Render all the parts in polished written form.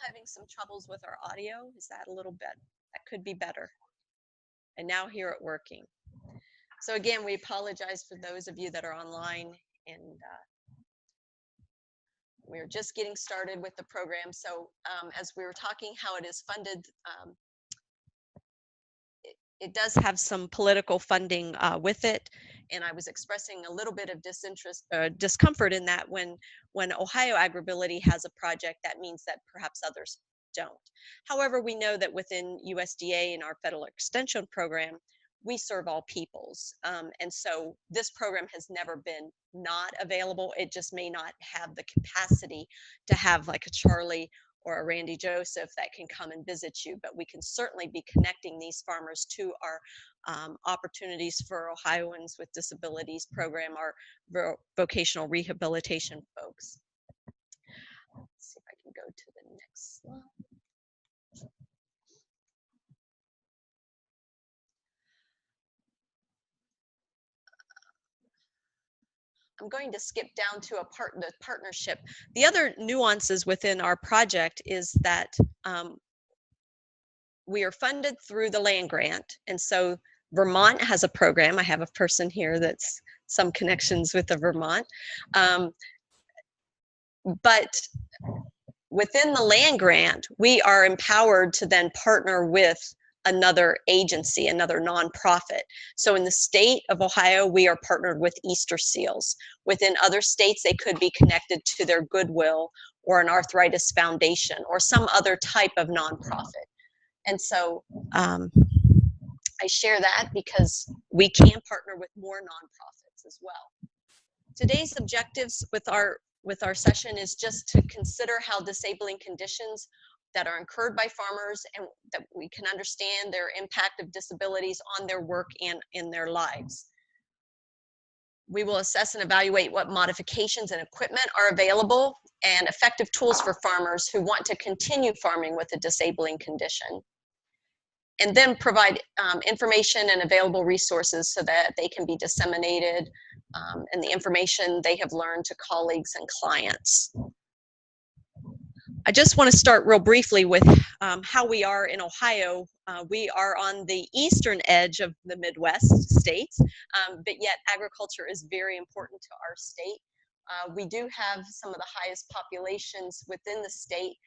having some troubles with our audio. Is that a little bit? That could be better. And now hear it working. So again, we apologize for those of you that are online, and we're just getting started with the program. So as we were talking how it is funded, it does have some political funding with it. And I was expressing a little bit of discomfort in that when Ohio AgrAbility has a project, that means that perhaps others don't. However, we know that within USDA and our federal extension program, we serve all peoples. And so this program has never been not available. It just may not have the capacity to have like a Charlie or a Randy Joseph that can come and visit you, but we can certainly be connecting these farmers to our opportunities for Ohioans with Disabilities program, our vocational rehabilitation folks. Let's see if I can go to the next slide. I'm going to skip down to the partnership. The other nuances within our project is that we are funded through the land grant. And so Vermont has a program. I have a person here that's some connections with the Vermont. But within the land grant, we are empowered to then partner with another agency, another nonprofit. So in the state of Ohio, we are partnered with Easter Seals. Within other states, they could be connected to their Goodwill or an arthritis foundation or some other type of nonprofit. And so I share that because we can partner with more nonprofits as well. Today's objectives with our session is just to consider how disabling conditions that are incurred by farmers and that we can understand their impact of disabilities on their work and in their lives. We will assess and evaluate what modifications and equipment are available and effective tools for farmers who want to continue farming with a disabling condition. And then provide information and available resources so that they can be disseminated and the information they have learned to colleagues and clients. I just want to start real briefly with how we are in Ohio. We are on the eastern edge of the Midwest states, but yet agriculture is very important to our state. We do have some of the highest populations within the state,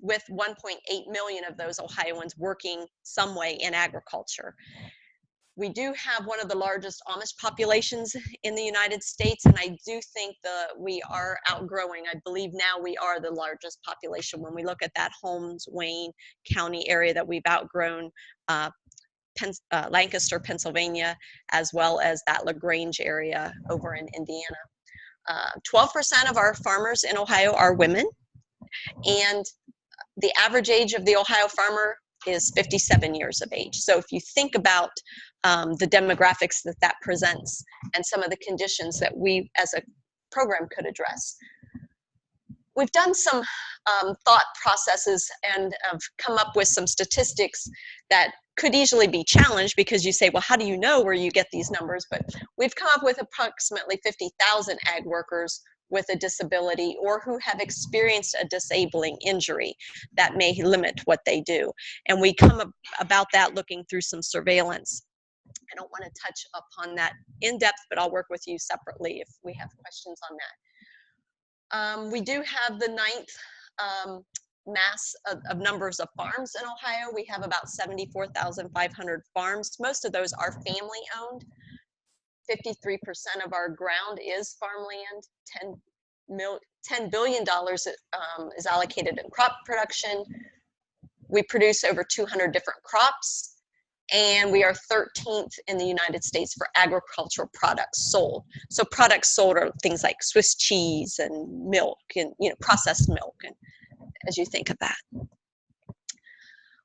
with 1.8 million of those Ohioans working some way in agriculture. We do have one of the largest Amish populations in the United States, and I do think that we are outgrowing. I believe now we are the largest population when we look at that Holmes, Wayne County area that we've outgrown Lancaster, Pennsylvania, as well as that LaGrange area over in Indiana. 12% of our farmers in Ohio are women, and the average age of the Ohio farmer is 57 years of age. So if you think about the demographics that presents and some of the conditions that we as a program could address. We've done some thought processes and have come up with some statistics that could easily be challenged because you say, well, how do you know where you get these numbers? But we've come up with approximately 50,000 ag workers with a disability or who have experienced a disabling injury that may limit what they do. And we come about that looking through some surveillance. I don't want to touch upon that in depth, but I'll work with you separately if we have questions on that. We do have the 9th mass of numbers of farms in Ohio. We have about 74,500 farms. Most of those are family owned. 53% of our ground is farmland. $10 billion is allocated in crop production. We produce over 200 different crops, and we are 13th in the United States for agricultural products sold. So products sold are things like Swiss cheese and milk and processed milk, and as you think of that.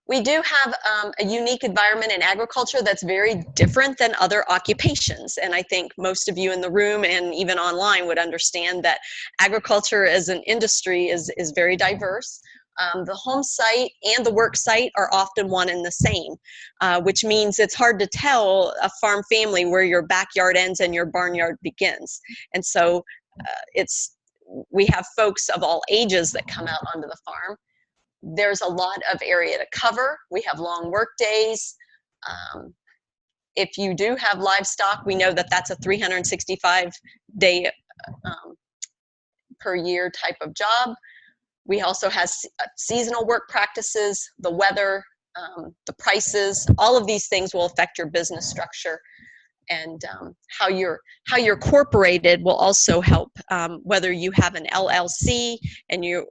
We do have a unique environment in agriculture that's very different than other occupations. And I think most of you in the room and even online would understand that agriculture as an industry is very diverse. The home site and the work site are often one and the same, which means it's hard to tell a farm family where your backyard ends and your barnyard begins. And so we have folks of all ages that come out onto the farm. There's a lot of area to cover. We have long work days. If you do have livestock, we know that that's a 365-day per year type of job. We also have seasonal work practices, the weather, the prices. All of these things will affect your business structure, and how you're incorporated will also help. Whether you have an LLC and you're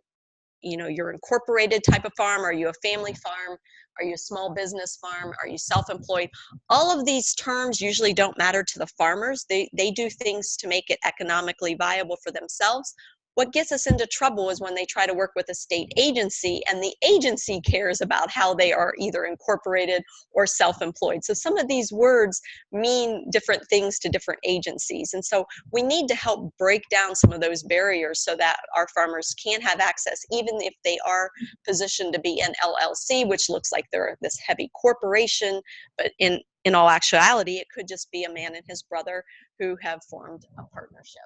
incorporated type of farm, are you a family farm, are you a small business farm, are you self-employed? All of these terms usually don't matter to the farmers. They do things to make it economically viable for themselves. What gets us into trouble is when they try to work with a state agency and the agency cares about how they are either incorporated or self-employed. So some of these words mean different things to different agencies. And so we need to help break down some of those barriers so that our farmers can have access, even if they are positioned to be an LLC, which looks like they're this heavy corporation, but in all actuality, it could just be a man and his brother who have formed a partnership.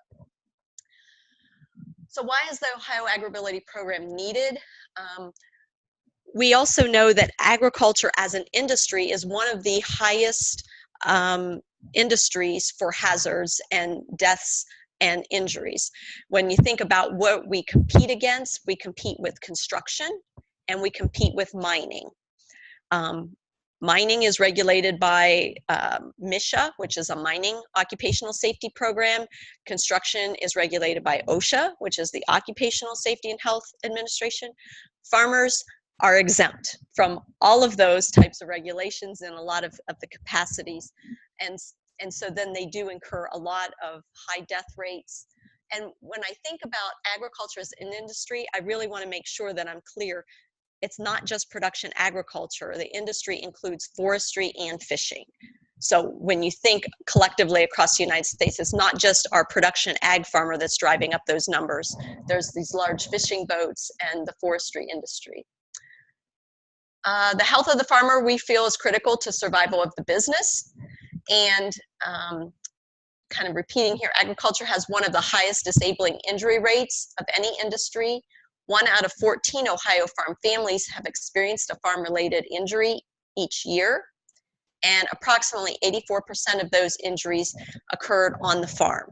So why is the Ohio AgrAbility program needed? We also know that agriculture as an industry is one of the highest industries for hazards and deaths and injuries. When you think about what we compete against, we compete with construction and we compete with mining. Mining is regulated by MSHA, which is a mining occupational safety program. Construction is regulated by OSHA, which is the Occupational Safety and Health Administration. Farmers are exempt from all of those types of regulations and a lot of the capacities. And so then they do incur a lot of high death rates. And when I think about agriculture as an industry, I really want to make sure that I'm clear. It's not just production agriculture. The industry includes forestry and fishing. So when you think collectively across the United States, it's not just our production ag farmer that's driving up those numbers. There's these large fishing boats and the forestry industry. The health of the farmer, we feel, is critical to survival of the business. And kind of repeating here, agriculture has one of the highest disabling injury rates of any industry. 1 out of 14 Ohio farm families have experienced a farm-related injury each year, and approximately 84% of those injuries occurred on the farm.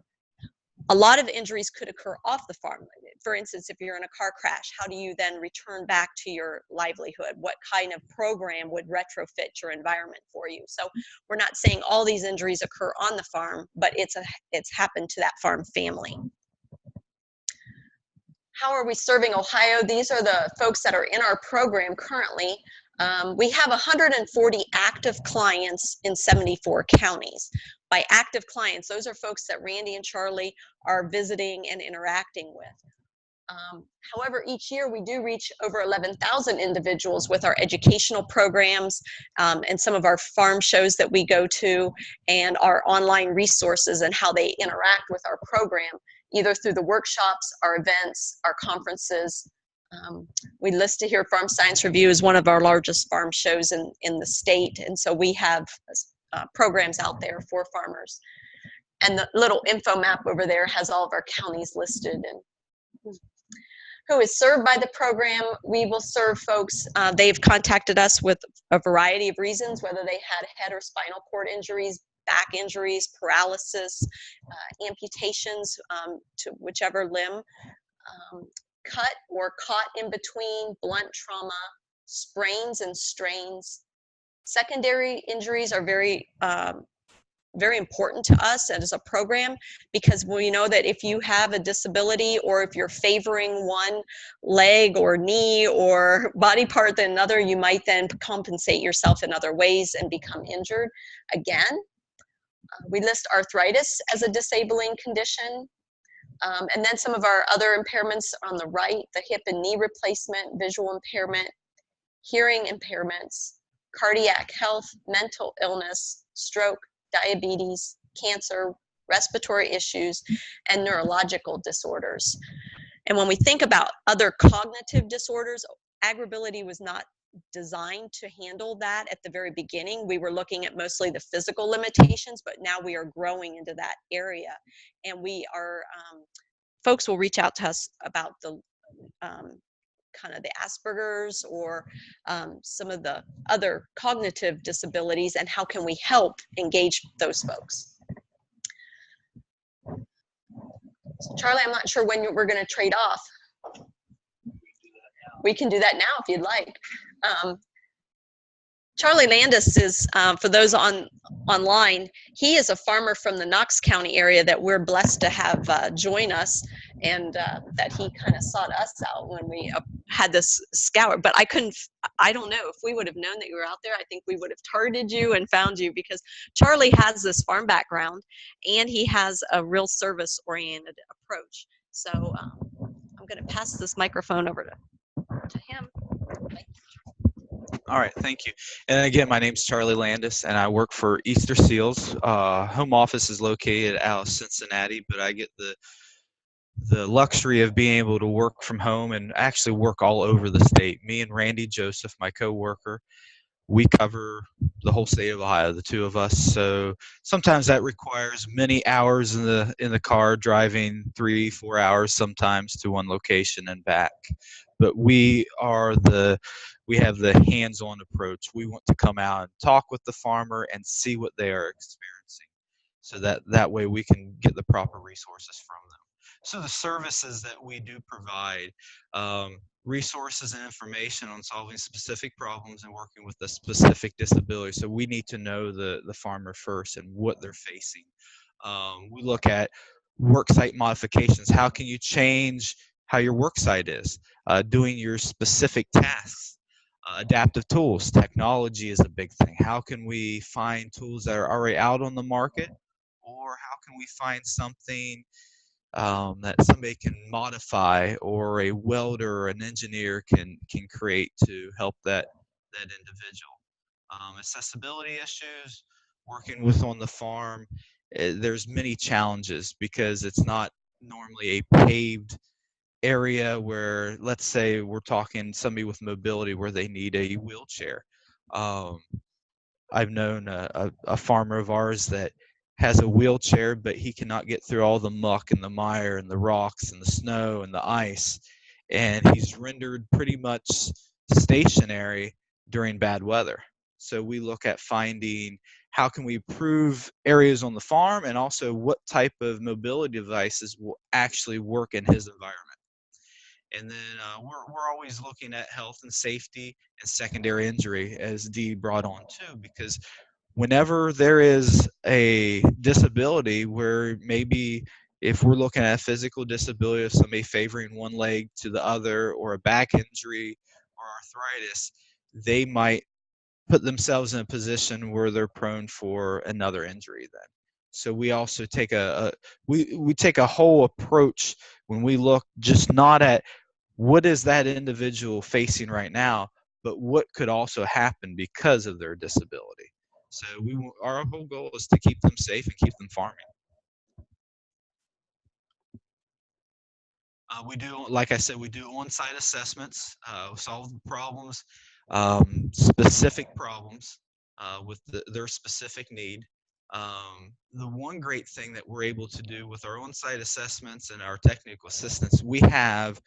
A lot of injuries could occur off the farm. For instance, if you're in a car crash, how do you then return back to your livelihood? What kind of program would retrofit your environment for you? So we're not saying all these injuries occur on the farm, but it's happened to that farm family. How are we serving Ohio? These are the folks that are in our program currently. We have 140 active clients in 74 counties. By active clients, those are folks that Randy and Charlie are visiting and interacting with. However, each year we do reach over 11,000 individuals with our educational programs and some of our farm shows that we go to, and our online resources and how they interact with our program, either through the workshops, our events, our conferences. We listed here Farm Science Review is one of our largest farm shows in the state, and so we have programs out there for farmers. And the little info map over there has all of our counties listed and who is served by the program. We will serve folks. They've contacted us with a variety of reasons, whether they had head or spinal cord injuries, back injuries, paralysis, amputations to whichever limb, cut or caught in between, blunt trauma, sprains and strains. Secondary injuries are very important to us as a program, because we know that if you have a disability or if you're favoring one leg or knee or body part than another, you might then compensate yourself in other ways and become injured again. We list arthritis as a disabling condition. And then some of our other impairments on the right, the hip and knee replacement, visual impairment, hearing impairments, cardiac health, mental illness, stroke, diabetes, cancer, respiratory issues, and neurological disorders. And when we think about other cognitive disorders, AgrAbility was not designed to handle that at the very beginning. We were looking at mostly the physical limitations, but now we are growing into that area. And we are, folks will reach out to us about the kind of the Asperger's or some of the other cognitive disabilities, and how can we help engage those folks? So Charlie, I'm not sure when we're going to trade off. We can do that now if you'd like. Charlie Landis is, for those online, he is a farmer from the Knox County area that we're blessed to have join us, and that he kind of sought us out when we had this scour. But I don't know, if we would have known that you were out there, I think we would have targeted you and found you, because Charlie has this farm background and he has a real service-oriented approach. So I'm going to pass this microphone over to him. All right, thank you. And again, my name's Charlie Landis, and I work for Easter Seals. Home office is located out of Cincinnati, but I get the luxury of being able to work from home and actually work all over the state. Me and Randy Joseph, my coworker, we cover the whole state of Ohio, the two of us. So sometimes that requires many hours in the car, driving 3-4 hours sometimes to one location and back. But we have the hands-on approach. We want to come out and talk with the farmer and see what they are experiencing, so that way we can get the proper resources from them. So the services that we do provide, resources and information on solving specific problems and working with a specific disability. So we need to know the farmer first and what they're facing. We look at worksite modifications. How can you change how your worksite is? Doing your specific tasks. Adaptive tools. Technology is a big thing. How can we find tools that are already out on the market, or how can we find something that somebody can modify, or a welder or an engineer can create to help that individual. Accessibility issues, working with on the farm, there's many challenges because it's not normally a paved area where, let's say we're talking somebody with mobility where they need a wheelchair. I've known a farmer of ours that has a wheelchair, but he cannot get through all the muck and the mire and the rocks and the snow and the ice, and he's rendered pretty much stationary during bad weather. So we look at finding how can we improve areas on the farm, and also what type of mobility devices will actually work in his environment. And then we're always looking at health and safety and secondary injury, as Dee brought on too, because whenever there is a disability where maybe if we're looking at a physical disability of somebody favoring one leg to the other, or a back injury or arthritis, they might put themselves in a position where they're prone for another injury then. So we also take we take a whole approach when we look just not at what is that individual facing right now, but what could also happen because of their disability. So our whole goal is to keep them safe and keep them farming. We do, like I said, we do on-site assessments, solve problems, specific problems with their specific need. The one great thing that we're able to do with our on-site assessments and our technical assistance, we have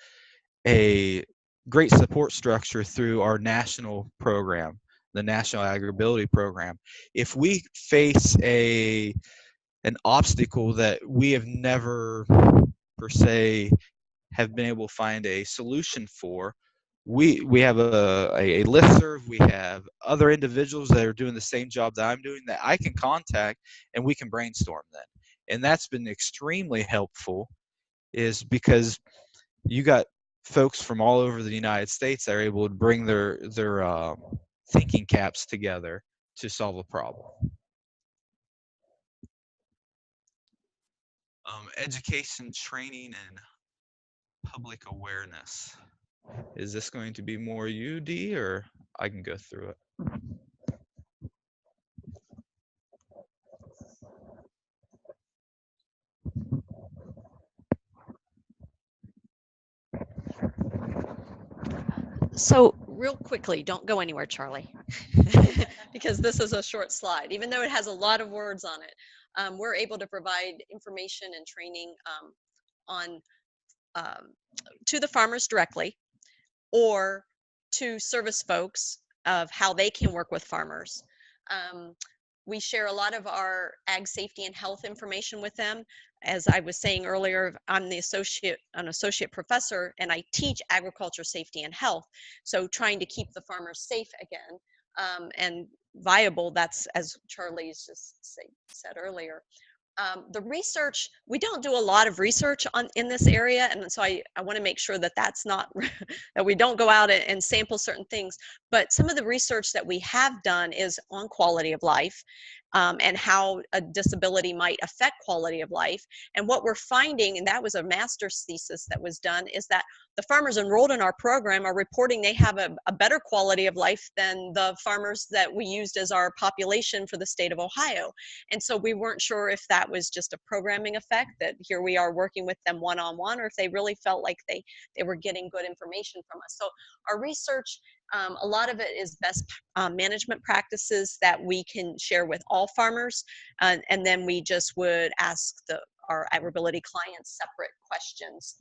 a great support structure through our national program, the National AgrAbility Program. If we face an obstacle that we have never per se have been able to find a solution for, we have a listserv, we have other individuals that are doing the same job that I'm doing that I can contact, and we can brainstorm then. And that's been extremely helpful, is because you got folks from all over the United States that are able to bring their thinking caps together to solve a problem. Education, training, and public awareness. Is this going to be more you, Dee, or I can go through it? So real quickly, don't go anywhere, Charlie, because this is a short slide. Even though it has a lot of words on it, we're able to provide information and training on to the farmers directly. or to service folks of how they can work with farmers. We share a lot of our ag safety and health information with them. As I was saying earlier, I'm an associate professor, and I teach agriculture safety and health. So trying to keep the farmers safe again, and viable, that's as Charlie's just said earlier. The research, we don't do a lot of research in this area, and so I want to make sure that that's not that we don't go out and sample certain things. But some of the research that we have done is on quality of life, and how a disability might affect quality of life. And what we're finding, and that was a master's thesis that was done, is that the farmers enrolled in our program are reporting they have a better quality of life than the farmers that we used as our population for the state of Ohio. And so we weren't sure if that was just a programming effect, that here we are working with them one-on-one, or if they really felt like they were getting good information from us. So our research, a lot of it is best management practices that we can share with all farmers, and then we just would ask our AgrAbility clients separate questions.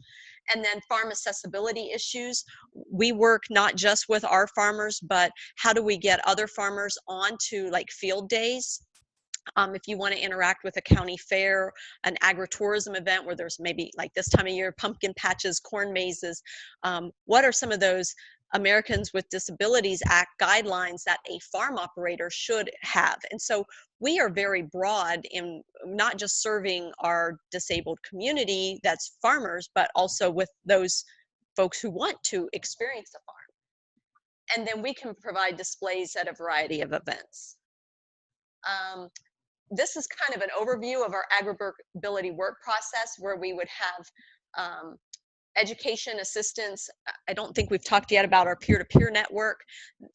And then farm accessibility issues. We work not just with our farmers, but how do we get other farmers onto like field days? If you want to interact with a county fair, an agritourism event where there's maybe like this time of year, pumpkin patches, corn mazes, what are some of those Americans with Disabilities Act guidelines that a farm operator should have? And so we are very broad in not just serving our disabled community that's farmers, but also with those folks who want to experience a farm. And then we can provide displays at a variety of events. This is kind of an overview of our AgrAbility work process, where we would have education assistance. I don't think we've talked yet about our peer-to-peer network.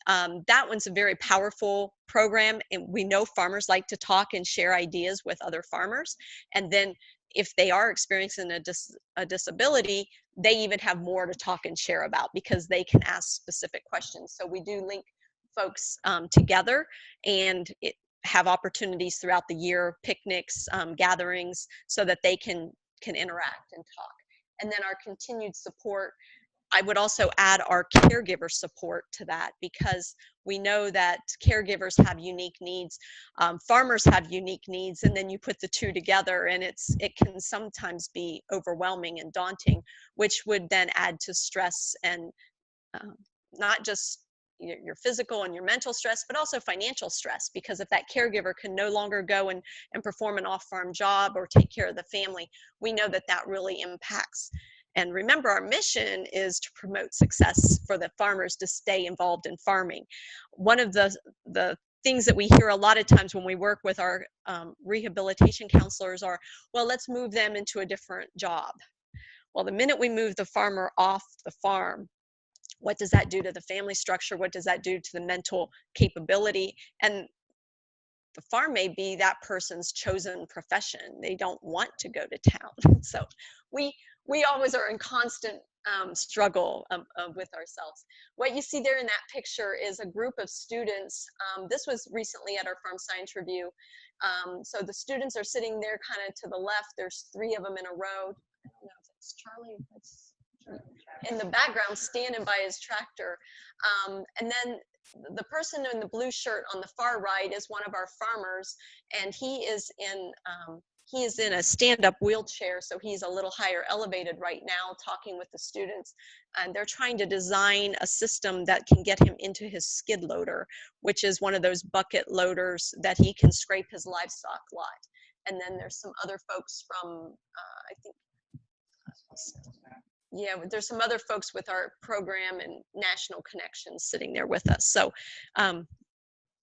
That one's a very powerful program, and we know farmers like to talk and share ideas with other farmers. And then if they are experiencing a disability, they even have more to talk and share about because they can ask specific questions. So we do link folks together, and have opportunities throughout the year, picnics, gatherings, so that they can interact and talk. And then our continued support, I would also add our caregiver support to that, because we know that caregivers have unique needs, farmers have unique needs, and then you put the two together and it can sometimes be overwhelming and daunting, which would then add to stress, and not just your physical and your mental stress, but also financial stress, because if that caregiver can no longer go and perform an off-farm job or take care of the family, we know that that really impacts. And remember, our mission is to promote success for the farmers to stay involved in farming. One of the things that we hear a lot of times when we work with our rehabilitation counselors are, well, let's move them into a different job. Well, the minute we move the farmer off the farm, what does that do to the family structure? What does that do to the mental capability? And the farm may be that person's chosen profession. They don't want to go to town. So we always are in constant struggle with ourselves. What you see there in that picture is a group of students. This was recently at our Farm Science Review. So the students are sitting there kind of to the left. There's 3 of them in a row. I don't know if it's Charlie. It's in the background standing by his tractor. And then the person in the blue shirt on the far right is one of our farmers, and he is in a stand-up wheelchair, so he's a little higher elevated right now, talking with the students, and they're trying to design a system that can get him into his skid loader, which is one of those bucket loaders that he can scrape his livestock lot. And then there's some other folks from, I think, yeah, there's some other folks with our program and national connections sitting there with us. So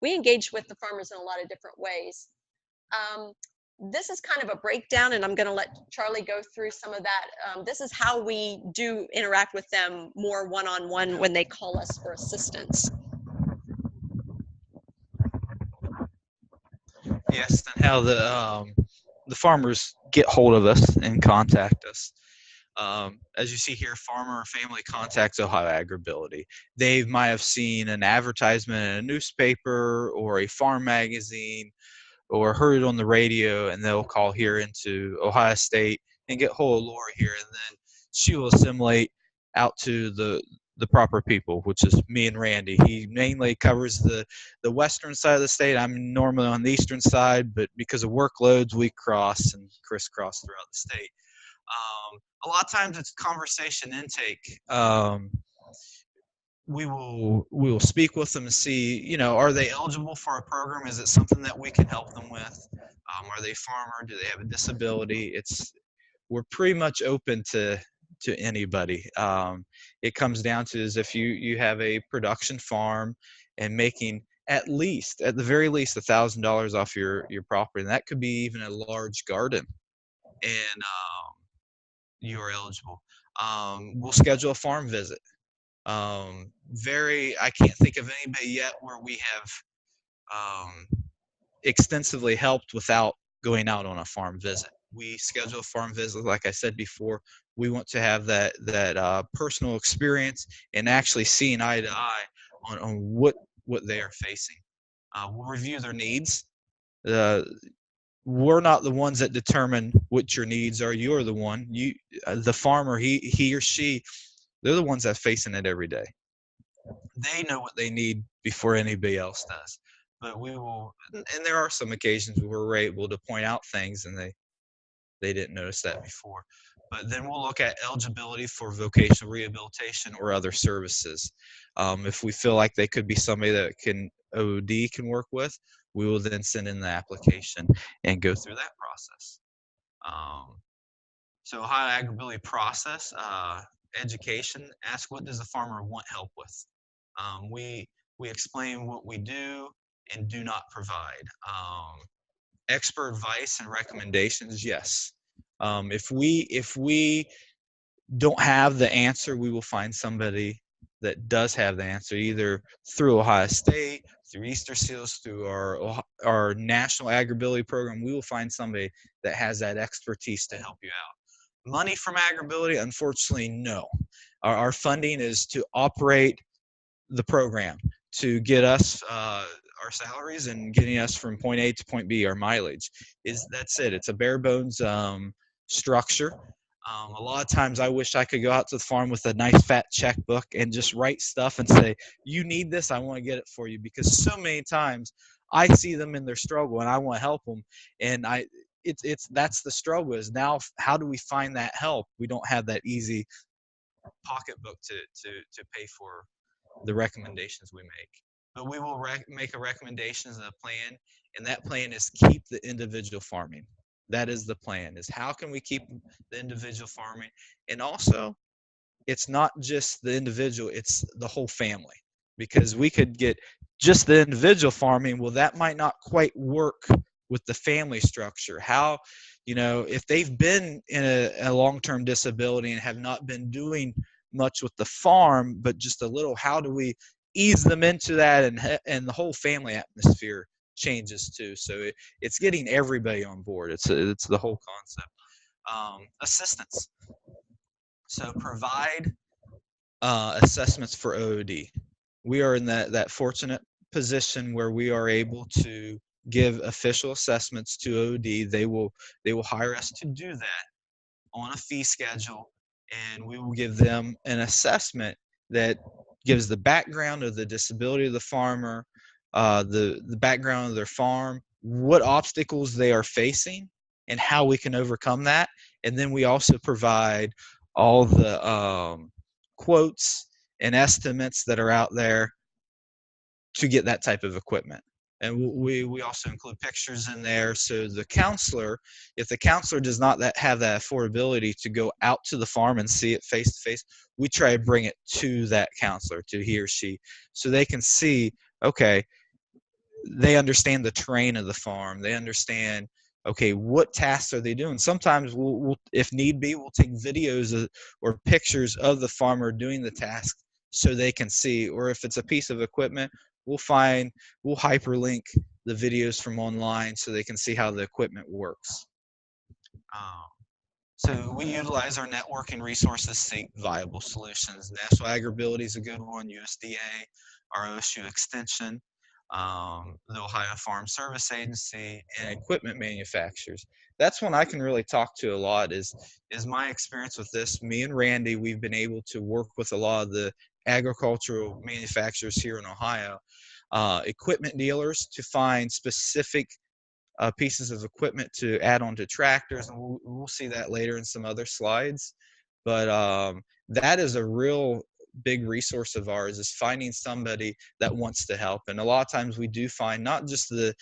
we engage with the farmers in a lot of different ways. This is kind of a breakdown, and I'm going to let Charlie go through some of that. This is how we do interact with them more one-on-one when they call us for assistance. Yes, and how the farmers get hold of us and contact us. As you see here, farmer or family contacts Ohio AgrAbility. They might have seen an advertisement in a newspaper or a farm magazine, or heard it on the radio, and they'll call here into Ohio State and get hold of Laura here, and then she will assimilate out to the the proper people, which is me and Randy. He mainly covers the western side of the state. I'm normally on the eastern side, but because of workloads, we cross and crisscross throughout the state. A lot of times it's conversation intake. We will speak with them and see, are they eligible for a program? Is it something that we can help them with? Are they a farmer? Do they have a disability? We're pretty much open to anybody. It comes down to is if you have a production farm and making at the very least $1,000 off your property, and that could be even a large garden, and you are eligible. We'll schedule a farm visit. I can't think of anybody yet where we have um, extensively helped without going out on a farm visit. We schedule a farm visit, like I said before. We want to have that personal experience and actually seeing eye to eye on what they are facing. We'll review their needs. We're not the ones that determine what your needs are. You're the one. The farmer, he or she, they're the ones that are facing it every day. They know what they need before anybody else does. But we will, and there are some occasions where we're able to point out things and they didn't notice that before. But then we'll look at eligibility for vocational rehabilitation or other services. If we feel like they could be somebody that OD can work with, we will then send in the application and go through that process. So Ohio AgrAbility process, education, ask what does the farmer want help with? We explain what we do and do not provide. Expert advice and recommendations, yes. If we don't have the answer, we will find somebody that does have the answer, either through Ohio State, through Easter Seals, through our national AgrAbility program. We will find somebody that has that expertise to help you out. Money from AgrAbility, unfortunately, no. Our funding is to operate the program, to get us our salaries and getting us from point A to point B, our mileage. That's it. It's a bare bones structure. A lot of times I wish I could go out to the farm with a nice fat checkbook and just write stuff and say, you need this, I want to get it for you. Because so many times I see them in their struggle and I want to help them. And that's the struggle, is now how do we find that help? We don't have that easy pocketbook to pay for the recommendations we make. But we will make a recommendations and a plan, and that plan is keep the individual farming. That is the plan, is how can we keep the individual farming? And also, it's not just the individual, it's the whole family. Because we could get just the individual farming, well, that might not quite work with the family structure. How, if they've been in a long-term disability and have not been doing much with the farm, but just a little, how do we ease them into that, and the whole family atmosphere changes too. So it's getting everybody on board. It's the whole concept. Assistance. So provide assessments for OOD. We are in that fortunate position where we are able to give official assessments to OOD. They will hire us to do that on a fee schedule, and we will give them an assessment that gives the background of the disability of the farmer, the background of their farm, what obstacles they are facing, and how we can overcome that. And then we also provide all the quotes and estimates that are out there to get that type of equipment. And we also include pictures in there, so the counselor, if the counselor does not have that affordability to go out to the farm and see it face to face, we try to bring it to that counselor, to he or she, so they can see, okay, they understand the terrain of the farm. They understand, okay, what tasks are they doing? Sometimes we'll if need be, we'll take videos or pictures of the farmer doing the task so they can see. Or if it's a piece of equipment, we'll hyperlink the videos from online so they can see how the equipment works. So we utilize our network and resources to seek viable solutions. National AgrAbility is a good one, USDA, our OSU Extension, the Ohio Farm Service Agency, and equipment manufacturers. That's one I can really talk to a lot, is my experience with this. Me and Randy, we've been able to work with a lot of the agricultural manufacturers here in Ohio, equipment dealers to find specific pieces of equipment to add onto tractors, and we'll see that later in some other slides. But that is a real big resource of ours, is finding somebody that wants to help. And a lot of times we do find not just the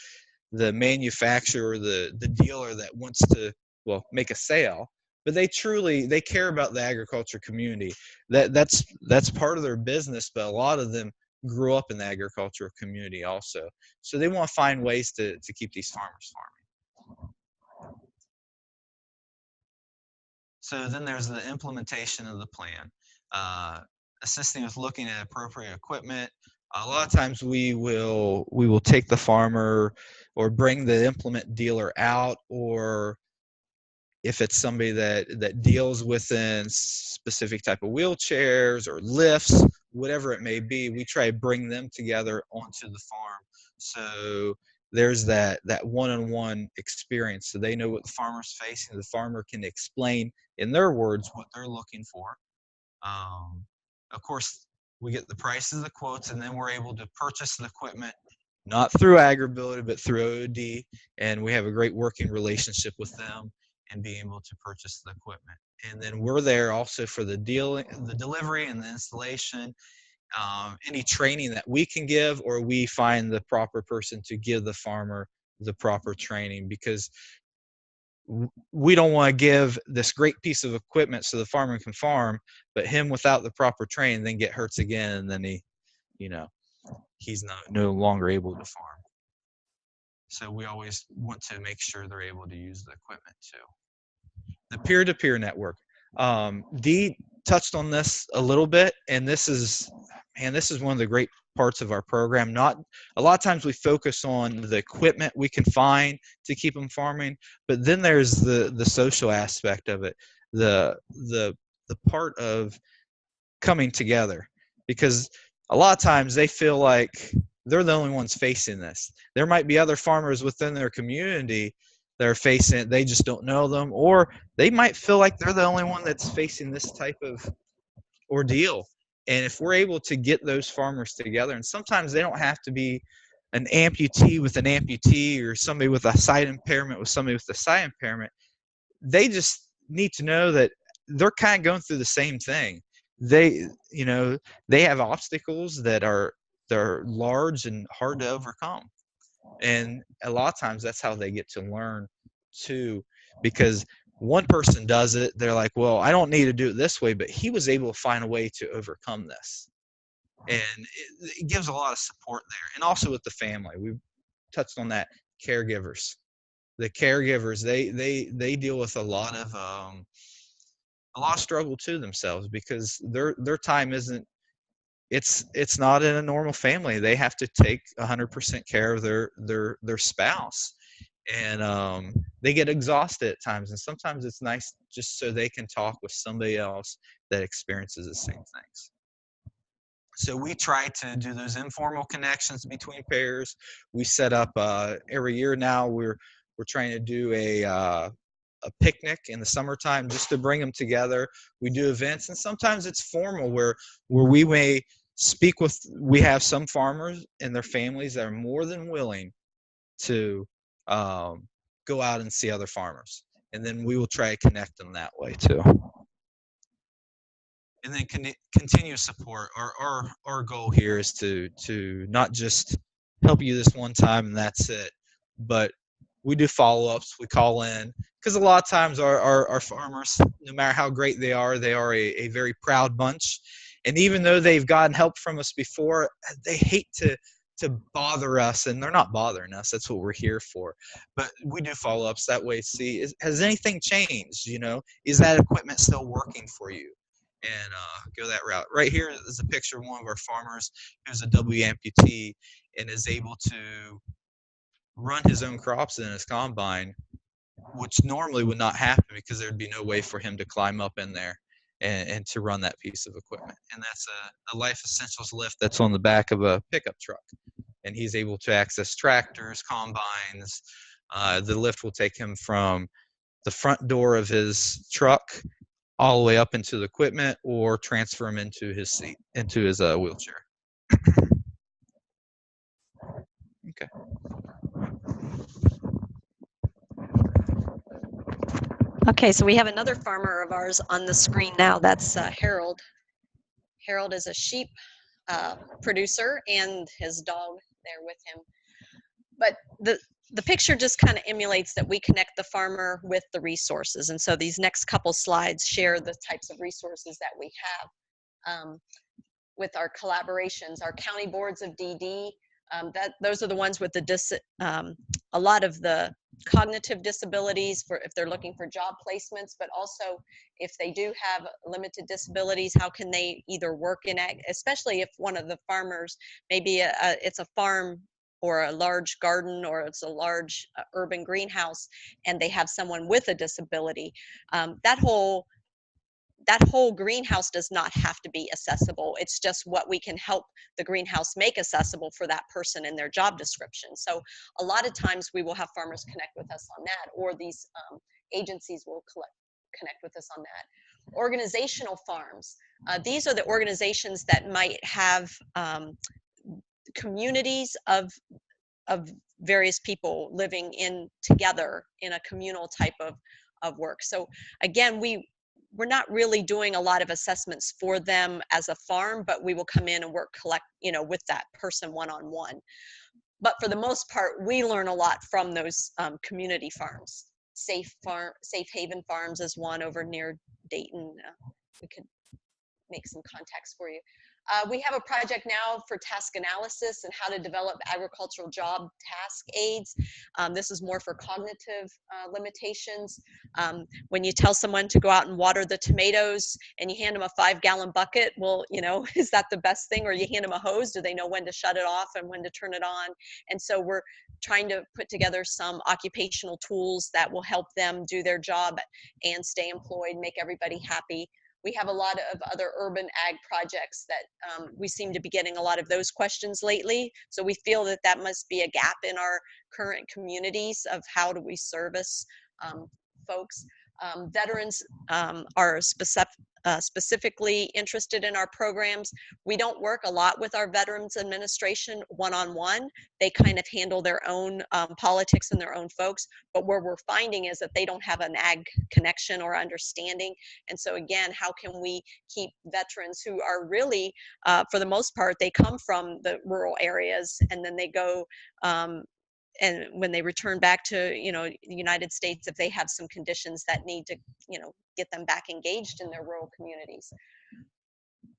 manufacturer or the dealer that wants to, well, make a sale, but they care about the agriculture community. That's part of their business, but a lot of them grew up in the agricultural community also. So they want to find ways to keep these farmers farming. So then there's the implementation of the plan, assisting with looking at appropriate equipment. A lot of times we will take the farmer or bring the implement dealer out, or if it's somebody that deals within specific type of wheelchairs or lifts, whatever it may be, we try to bring them together onto the farm. So there's that one-on-one experience, so they know what the farmer's facing. The farmer can explain in their words what they're looking for. Of course, we get the prices, the quotes, and then we're able to purchase the equipment, not through AgrAbility, but through OD, and we have a great working relationship with them and being able to purchase the equipment. And then we're there also for the delivery and the installation, any training that we can give, or we find the proper person to give the farmer the proper training, because we don't want to give this great piece of equipment so the farmer can farm, but him without the proper training then get hurts again, and then he's no longer able to farm. So we always want to make sure they're able to use the equipment too. The peer-to-peer network. Dee touched on this a little bit, and this is one of the great parts of our program. Not a lot of times we focus on the equipment we can find to keep them farming, but then there's the social aspect of it, the part of coming together, because a lot of times they feel like they're the only ones facing this. There might be other farmers within their community that are facing it, they just don't know them, or they might feel like they're the only one that's facing this type of ordeal. And if we're able to get those farmers together, and sometimes they don't have to be an amputee with an amputee, or somebody with a sight impairment with somebody with a sight impairment, they just need to know that they're kind of going through the same thing. They have obstacles they're large and hard to overcome. And a lot of times that's how they get to learn too, because one person does it, they're like, well, I don't need to do it this way, but he was able to find a way to overcome this. And it gives a lot of support there. And also with the family, we touched on that. Caregivers, the caregivers, they deal with a lot of struggle to themselves, because their time isn't, it's not in a normal family. They have to take 100% care of their spouse, and they get exhausted at times. And sometimes it's nice just so they can talk with somebody else that experiences the same things. So we try to do those informal connections between pairs. We set up every year now. We're trying to do a picnic in the summertime just to bring them together. We do events, and sometimes it's formal where we may speak with. We have some farmers and their families that are more than willing to go out and see other farmers, and then we will try to connect them that way too. And then continue support. Our goal here is to not just help you this one time and that's it, but we do follow-ups. We call in, because a lot of times our farmers, no matter how great they are a very proud bunch. And even though they've gotten help from us before, they hate to bother us, and they're not bothering us. That's what we're here for. But we do follow-ups that way. See, has anything changed? Is that equipment still working for you? And go that route. Right here is a picture of one of our farmers who's a W amputee and is able to run his own crops in his combine, which normally would not happen, because there'd be no way for him to climb up in there and to run that piece of equipment. And that's a Life Essentials lift that's on the back of a pickup truck. And he's able to access tractors, combines. The lift will take him from the front door of his truck all the way up into the equipment or transfer him into his seat, into his wheelchair. Okay. Okay, so we have another farmer of ours on the screen now. That's Harold. Harold is a sheep producer and his dog there with him. But the picture just kind of emulates that we connect the farmer with the resources. And so these next couple slides share the types of resources that we have with our collaborations, our county boards of DD. Those are the ones with a lot of the cognitive disabilities for if they're looking for job placements, but also if they do have limited disabilities, how can they either work in ag, especially if one of the farmers, maybe it's a farm or a large garden or it's a large urban greenhouse and they have someone with a disability. That whole greenhouse does not have to be accessible. It's just what we can help the greenhouse make accessible for that person in their job description. So a lot of times we will have farmers connect with us on that, or these agencies will connect with us on that. Organizational farms. These are the organizations that might have communities of various people living in together in a communal type of work. So again, we're not really doing a lot of assessments for them as a farm, but we will come in and work with that person one-on-one. But for the most part, we learn a lot from those community farms. Safe Haven Farms is one over near Dayton. We could make some contacts for you. We have a project now for task analysis and how to develop agricultural job task aids. This is more for cognitive limitations. When you tell someone to go out and water the tomatoes and you hand them a 5-gallon bucket, well, is that the best thing? Or you hand them a hose, do they know when to shut it off and when to turn it on? And so we're trying to put together some occupational tools that will help them do their job and stay employed, make everybody happy. We have a lot of other urban ag projects that we seem to be getting a lot of those questions lately. So we feel that that must be a gap in our current communities of how do we service folks. Veterans are specifically interested in our programs. We don't work a lot with our Veterans Administration one-on-one. They kind of handle their own politics and their own folks, but where we're finding is that they don't have an ag connection or understanding. And so again, how can we keep veterans who are really, for the most part, they come from the rural areas and then they go and when they return back to the United States, if they have some conditions that need to get them back engaged in their rural communities.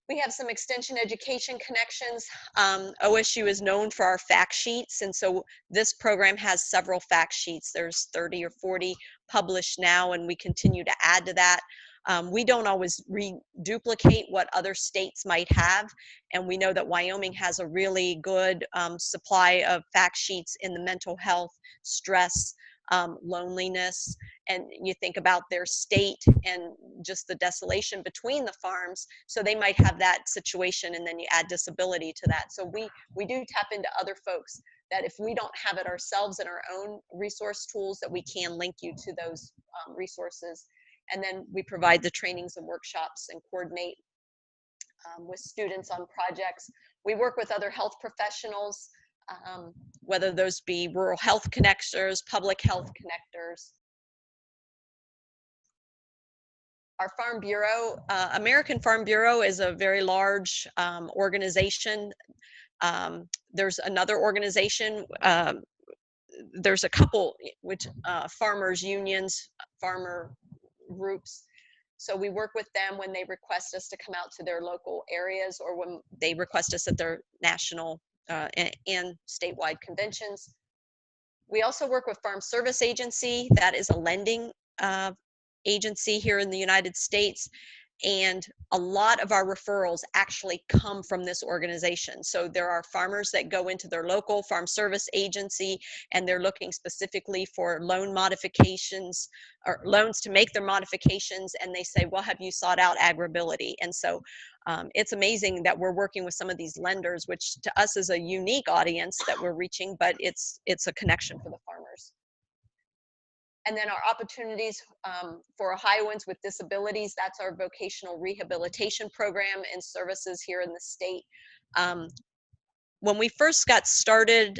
We have some extension education connections. OSU is known for our fact sheets, and so this program has several fact sheets. There's 30 or 40 published now, and we continue to add to that. We don't always reduplicate what other states might have, and we know that Wyoming has a really good supply of fact sheets in the mental health, stress, loneliness, and you think about their state and just the desolation between the farms, so they might have that situation, and then you add disability to that. So we do tap into other folks that if we don't have it ourselves in our own resource tools, that we can link you to those resources. And then we provide the trainings and workshops and coordinate with students on projects. We work with other health professionals, whether those be rural health connectors, public health connectors. Our Farm Bureau, American Farm Bureau is a very large organization. There's another organization, there's a couple, which farmers unions, farmer groups. So we work with them when they request us to come out to their local areas or when they request us at their national and statewide conventions. We also work with Farm Service Agency. That is a lending agency here in the United States. And a lot of our referrals actually come from this organization. So there are farmers that go into their local farm service agency and they're looking specifically for loan modifications or loans to make their modifications. And they say, well, have you sought out AgrAbility? And so it's amazing that we're working with some of these lenders, which to us is a unique audience that we're reaching, but it's a connection for the farmers. And then our opportunities for Ohioans with disabilities, that's our vocational rehabilitation program and services here in the state. When we first got started,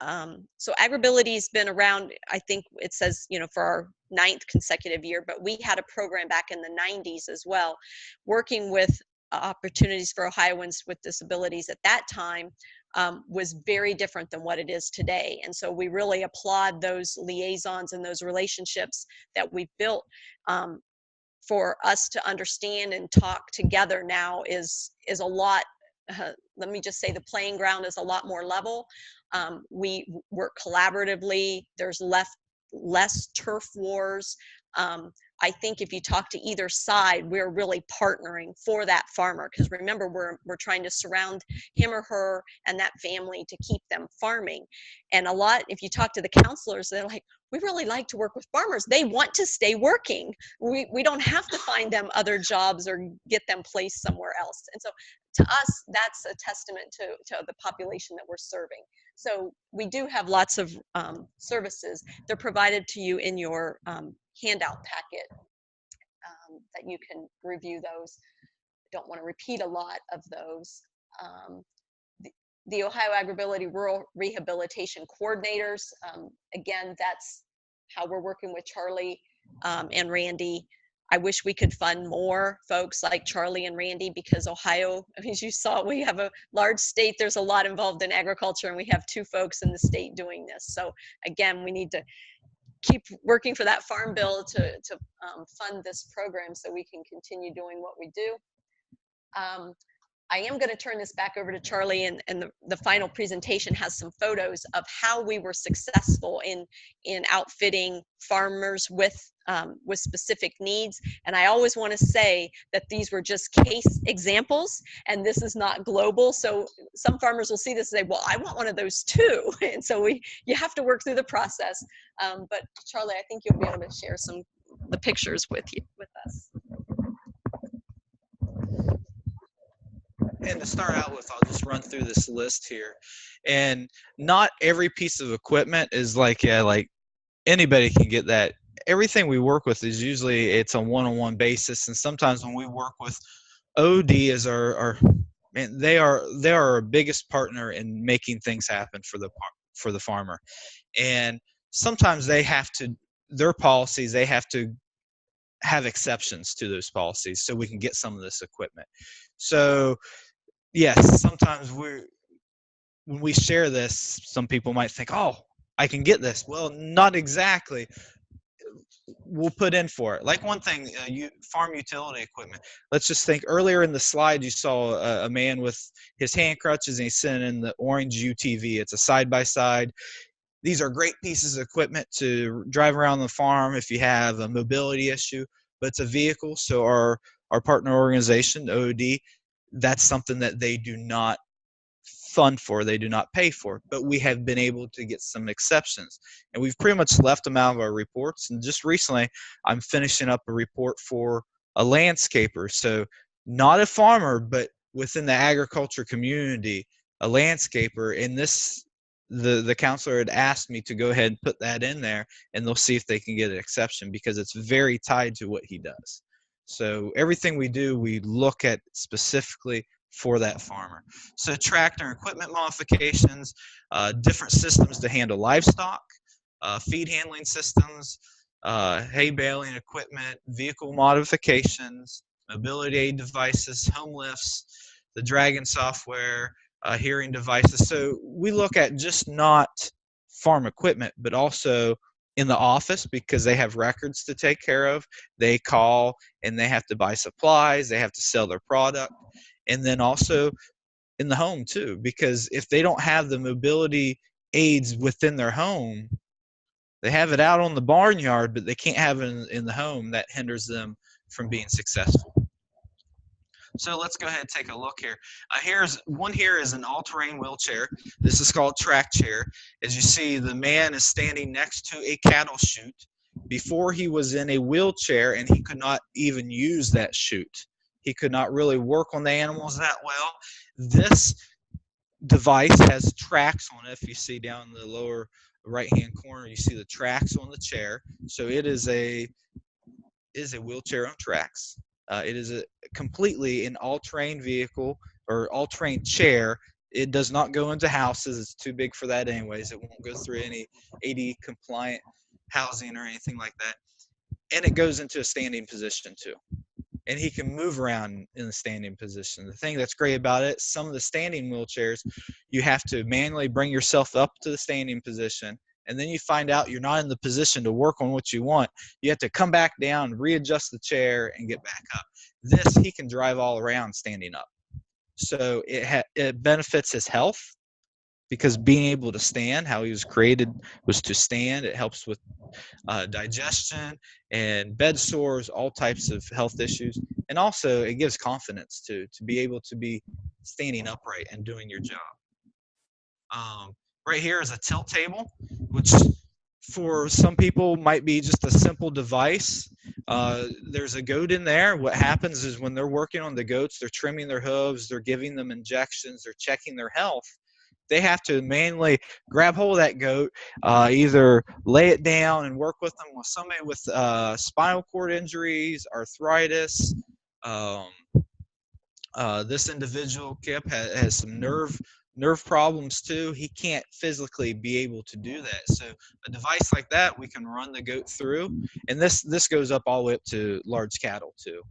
so AgrAbility's been around, I think it says, for our 9th consecutive year, but we had a program back in the 90s as well, working with opportunities for Ohioans with disabilities at that time. Was very different than what it is today. And so we really applaud those liaisons and those relationships that we've built. For us to understand and talk together now is a lot. Let me just say the playing ground is a lot more level. We work collaboratively. There's less turf wars. I think if you talk to either side, we're really partnering for that farmer, because remember, we're trying to surround him or her and that family to keep them farming. And if you talk to the counselors, they're like, we really like to work with farmers. They want to stay working. We don't have to find them other jobs or get them placed somewhere else. And so to us, that's a testament to the population that we're serving. So we do have lots of services. They're provided to you in your handout packet that you can review those. Don't want to repeat a lot of those. The Ohio AgrAbility Rural Rehabilitation Coordinators, again, that's how we're working with Charlie and Randy. I wish we could fund more folks like Charlie and Randy, because Ohio, as you saw, we have a large state. There's a lot involved in agriculture, and we have 2 folks in the state doing this. So again, we need to keep working for that farm bill to fund this program so we can continue doing what we do. I am going to turn this back over to Charlie, and the final presentation has some photos of how we were successful in outfitting farmers with specific needs. And I always want to say that these were just case examples, and this is not global. So some farmers will see this and say, well, I want one of those too. And so you have to work through the process. But Charlie, I think you'll be able to share the pictures with us. And to start out with, I'll just run through this list here. And not every piece of equipment is like anybody can get that. Everything we work with is usually it's a one-on-one basis. And sometimes when we work with OD as man, they are our biggest partner in making things happen for the farmer. And sometimes their policies, they have to have exceptions to those policies so we can get some of this equipment. So yes, sometimes when we share this, some people might think, oh, I can get this. Well, not exactly. We'll put in for it. Like one thing, farm utility equipment. Let's just think, earlier in the slide you saw a man with his hand crutches, and he's sitting in the orange UTV. It's a side-by-side. These are great pieces of equipment to drive around the farm if you have a mobility issue, but it's a vehicle. So our partner organization, OD, that's something that they do not fund for, they do not pay for, but we have been able to get some exceptions, and we've pretty much left them out of our reports. And just recently I'm finishing up a report for a landscaper, so not a farmer, but within the agriculture community, a landscaper. And the counselor had asked me to go ahead and put that in there, and they'll see if they can get an exception, because it's very tied to what he does. So everything we do, we look at specifically for that farmer. So tractor and equipment modifications, different systems to handle livestock, feed handling systems, hay baling equipment, vehicle modifications, mobility aid devices, home lifts, the Dragon software, hearing devices. So we look at just not farm equipment, but also in the office, because they have records to take care of. They call and they have to buy supplies, they have to sell their product. And then also in the home too, because if they don't have the mobility aids within their home, they have it out on the barnyard, but they can't have it in the home. That hinders them from being successful. So let's go ahead and take a look here. Here is an all-terrain wheelchair. This is called track chair. As you see, the man is standing next to a cattle chute. Before, he was in a wheelchair and he could not even use that chute. He could not really work on the animals that well. This device has tracks on it, if you see down in the lower right hand corner, you see the tracks on the chair. So it is a wheelchair on tracks. It is a completely an all-terrain vehicle or all-terrain chair. It does not go into houses. It's too big for that anyways. It won't go through any AD compliant housing or anything like that. And it goes into a standing position too. And he can move around in the standing position. The thing that's great about it, some of the standing wheelchairs, you have to manually bring yourself up to the standing position, and then you find out you're not in the position to work on what you want. You have to come back down, readjust the chair, and get back up. This, he can drive all around standing up. So it benefits his health, because being able to stand, how he was created was to stand. It helps with digestion and bed sores, all types of health issues. And also it gives confidence to be able to be standing upright and doing your job. Right here is a tilt table, which for some people might be just a simple device. There's a goat in there. What happens is when they're working on the goats, they're trimming their hooves, they're giving them injections, they're checking their health. They have to manually grab hold of that goat, either lay it down and work with them. With somebody with spinal cord injuries, arthritis, this individual, Kip, has some nerve problems too. He can't physically be able to do that. So a device like that, we can run the goat through, and this goes up all the way up to large cattle too.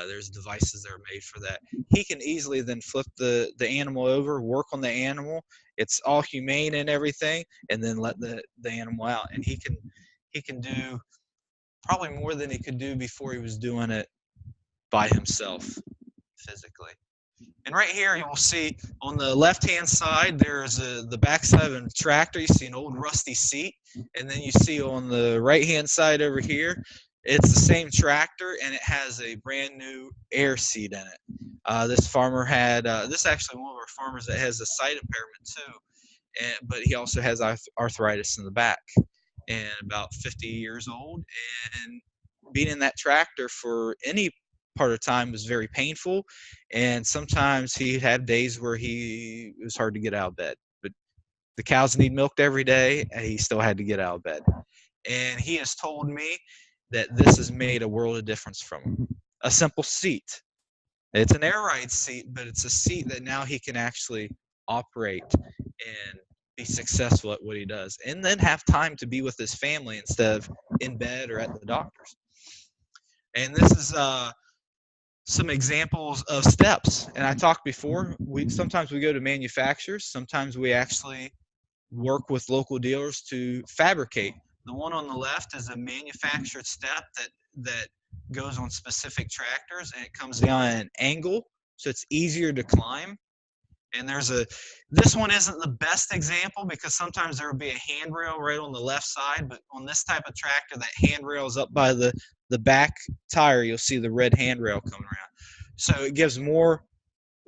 There's devices that are made for that. He can easily then flip the animal over, work on the animal. It's all humane and everything, and then let the animal out. And he can do probably more than he could do before he was doing it by himself physically. And right here you will see on the left-hand side, there's the backside of a tractor. You see an old rusty seat. And then you see on the right-hand side over here, it's the same tractor, and it has a brand new air seat in it. This farmer had, this is actually one of our farmers that has a sight impairment too, but he also has arthritis in the back, and about 50 years old. And being in that tractor for any part of time was very painful, and sometimes he had days where it was hard to get out of bed. But the cows need milked every day, and he still had to get out of bed. And he has told me that this has made a world of difference from him. A simple seat. It's an air ride seat, but it's a seat that now he can actually operate and be successful at what he does, and then have time to be with his family instead of in bed or at the doctor's. And this is some examples of steps. And I talked before, sometimes we go to manufacturers, sometimes we actually work with local dealers to fabricate. The one on the left is a manufactured step that goes on specific tractors, and it comes down at an angle, so it's easier to climb. And this one isn't the best example, because sometimes there will be a handrail right on the left side, but on this type of tractor, that handrail is up by the back tire. You'll see the red handrail coming around. So it gives more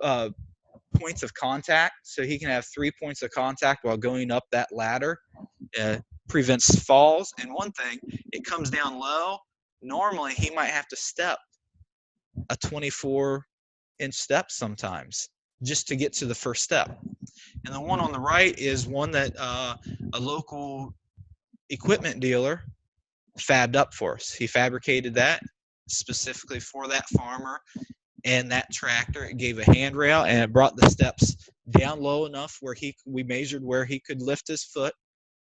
points of contact, so he can have 3 points of contact while going up that ladder. Prevents falls. And one thing, it comes down low. Normally he might have to step a 24-inch step sometimes just to get to the first step. And the one on the right is one that a local equipment dealer fabbed up for us. He fabricated that specifically for that farmer and that tractor. It gave a handrail, and it brought the steps down low enough where we measured where he could lift his foot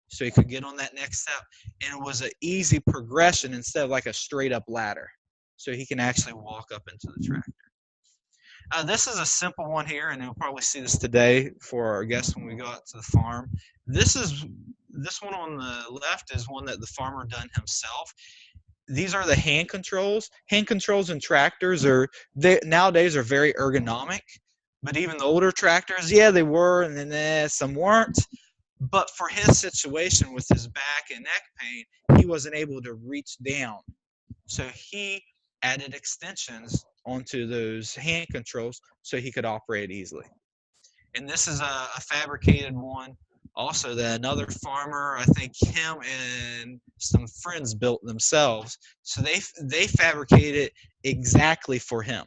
so he could get on that next step. And it was an easy progression instead of like a straight up ladder. So he can actually walk up into the tractor. This is a simple one here, and you'll probably see this today for our guests when we go out to the farm. This one on the left is one that the farmer done himself. These are the hand controls. Hand controls in tractors nowadays are very ergonomic, but even the older tractors, yeah, they were, and then some weren't. But for his situation with his back and neck pain, he wasn't able to reach down. So he added extensions onto those hand controls so he could operate easily. And this is a fabricated one also that another farmer, I think him and some friends built themselves. So they fabricated it exactly for him,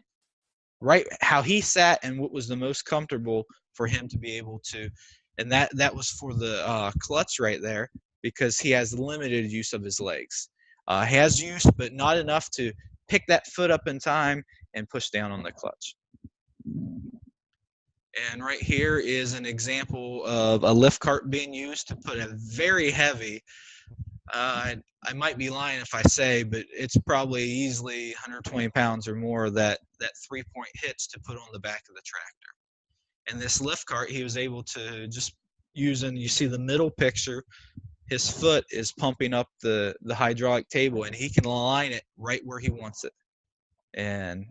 right? How he sat and what was the most comfortable for him to be able to and that was for the clutch right there, because he has limited use of his legs. He has use, but not enough to pick that foot up in time and push down on the clutch. And right here is an example of a lift cart being used to put a very heavy, I might be lying if I say, but it's probably easily 120 pounds or more, that 3-point hitch to put on the back of the tractor. And this lift cart, he was able to just using, you see the middle picture, his foot is pumping up the hydraulic table, and he can align it right where he wants it. And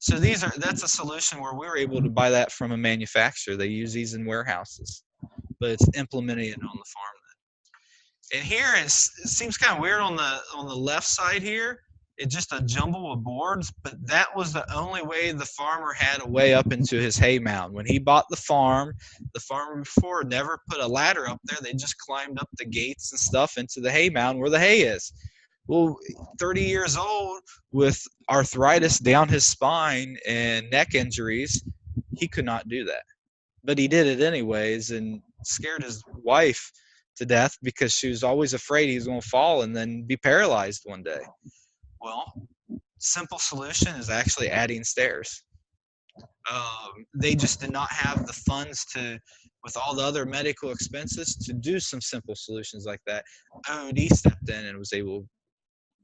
so that's a solution where we were able to buy that from a manufacturer. They use these in warehouses, but it's implementing it on the farm. And here it seems kind of weird on the left side here. It's just a jumble of boards, but that was the only way the farmer had a way up into his hay mound. When he bought the farmer before never put a ladder up there. They just climbed up the gates and stuff into the hay mound where the hay is. Well, 30 years old with arthritis down his spine and neck injuries, he could not do that. But he did it anyways and scared his wife to death because she was always afraid he was going to fall and then be paralyzed one day. Well, simple solution is actually adding stairs. They just did not have the funds to, with all the other medical expenses, to do some simple solutions like that. OD stepped in and was able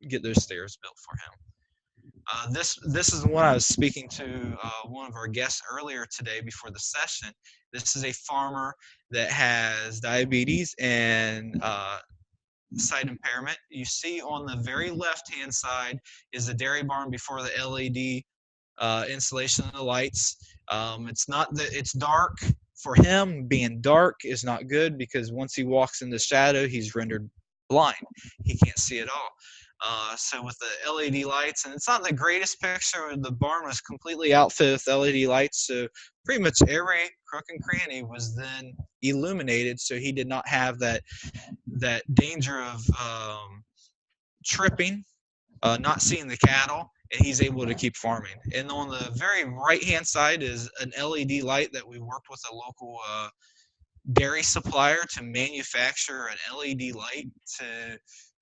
to get those stairs built for him. This is one I was speaking to one of our guests earlier today before the session. This is a farmer that has diabetes and sight impairment. You see on the very left-hand side is the dairy barn before the LED installation of the lights. It's not that it's dark. For him, being dark is not good because once he walks in the shadow, he's rendered blind. He can't see at all. So with the LED lights, and it's not the greatest picture, the barn was completely outfitted with LED lights, so pretty much every crook and cranny was then illuminated, so he did not have that danger of tripping, not seeing the cattle, and he's able to keep farming. And on the very right-hand side is an LED light that we worked with a local dairy supplier to manufacture an LED light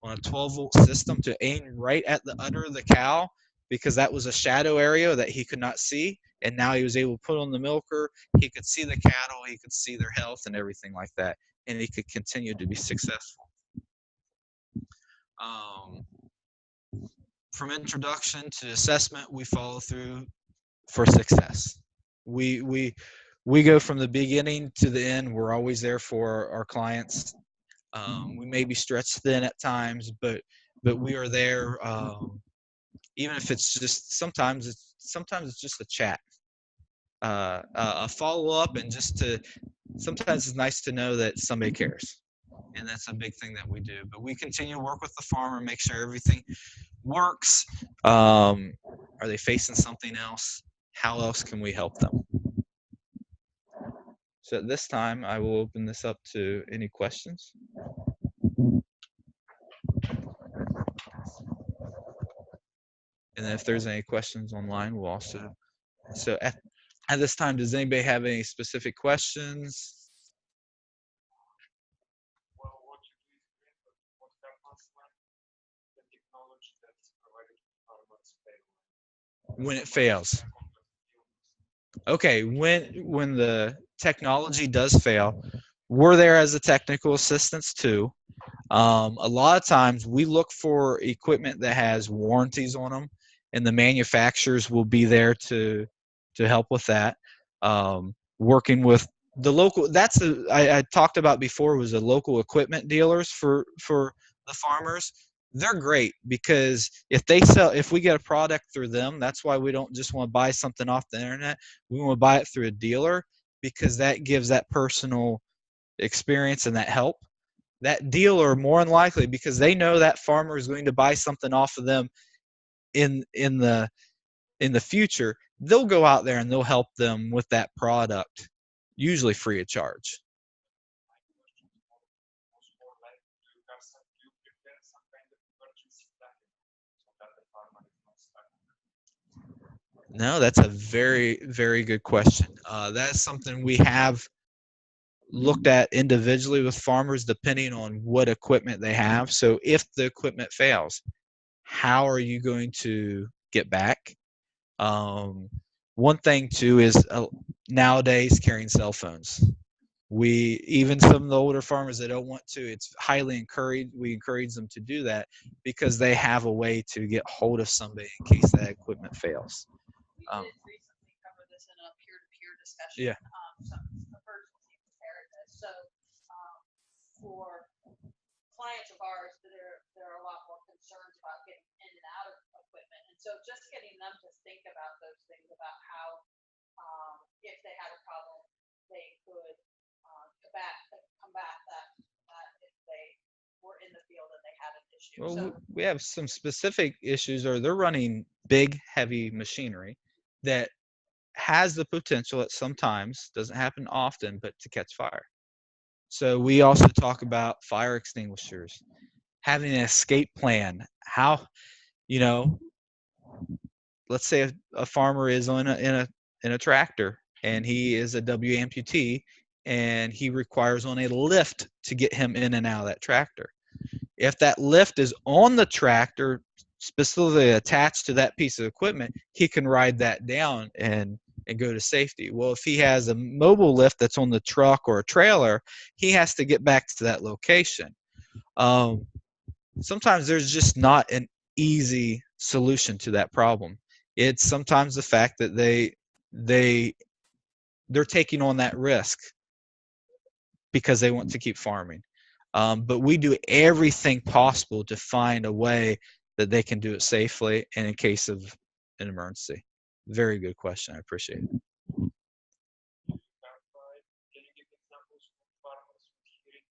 on a 12-volt system to aim right at the udder of the cow, because that was a shadow area that he could not see. And now he was able to put on the milker. He could see the cattle. He could see their health and everything like that. And he could continue to be successful. From introduction to assessment, we follow through for success. We go from the beginning to the end. We're always there for our clients. We may be stretched thin at times, but we are there. Even if it's just sometimes it's just a chat, a follow up, and sometimes it's nice to know that somebody cares, and that's a big thing that we do. But we continue to work with the farmer, make sure everything works. Are they facing something else? How else can we help them? So at this time, I will open this up to any questions. And if there's any questions online, we'll also. So at this time, does anybody have any specific questions? Well, what you do is great, but what happens when the technology that's provided to farmers fails? When it fails. Okay, when the technology does fail, we're there as a technical assistance too. A lot of times we look for equipment that has warranties on them, and the manufacturers will be there to help with that. Working with the local, I talked about before, was the local equipment dealers for the farmers. They're great because if we get a product through them, that's why we don't just want to buy something off the internet. We want to buy it through a dealer because that gives that personal experience and that help. That dealer, more than likely, because they know that farmer is going to buy something off of them in the future, they'll go out there and they'll help them with that product, usually free of charge. No, that's a very, very good question. That is something we have looked at individually with farmers depending on what equipment they have. So if the equipment fails, how are you going to get back? One thing too is nowadays carrying cell phones. Even some of the older farmers that don't want to, it's highly encouraged. We encourage them to do that because they have a way to get hold of somebody in case that equipment fails. We did recently cover this in a peer-to-peer discussion. Yeah. Some emergency preparedness. So for clients of ours, there are a lot more concerns about getting in and out of equipment, and so just getting them to think about those things, about how if they had a problem, they could combat that if they were in the field and they had an issue. Well, So we have some specific issues, or they're running big, heavy machinery that has the potential at sometimes, doesn't happen often, but to catch fire. So we also talk about fire extinguishers, having an escape plan. How, you know, let's say a farmer is in a tractor and he is a W amputee and he requires on a lift to get him in and out of that tractor. If that lift is on the tractor, specifically attached to that piece of equipment, he can ride that down and go to safety. Well, if he has a mobile lift that's on the truck or a trailer, he has to get back to that location. Sometimes there's just not an easy solution to that problem. It's sometimes the fact that they're taking on that risk because they want to keep farming. But we do everything possible to find a way that they can do it safely and in case of an emergency. Very good question. I appreciate it. Can you give examples of farmers with hearing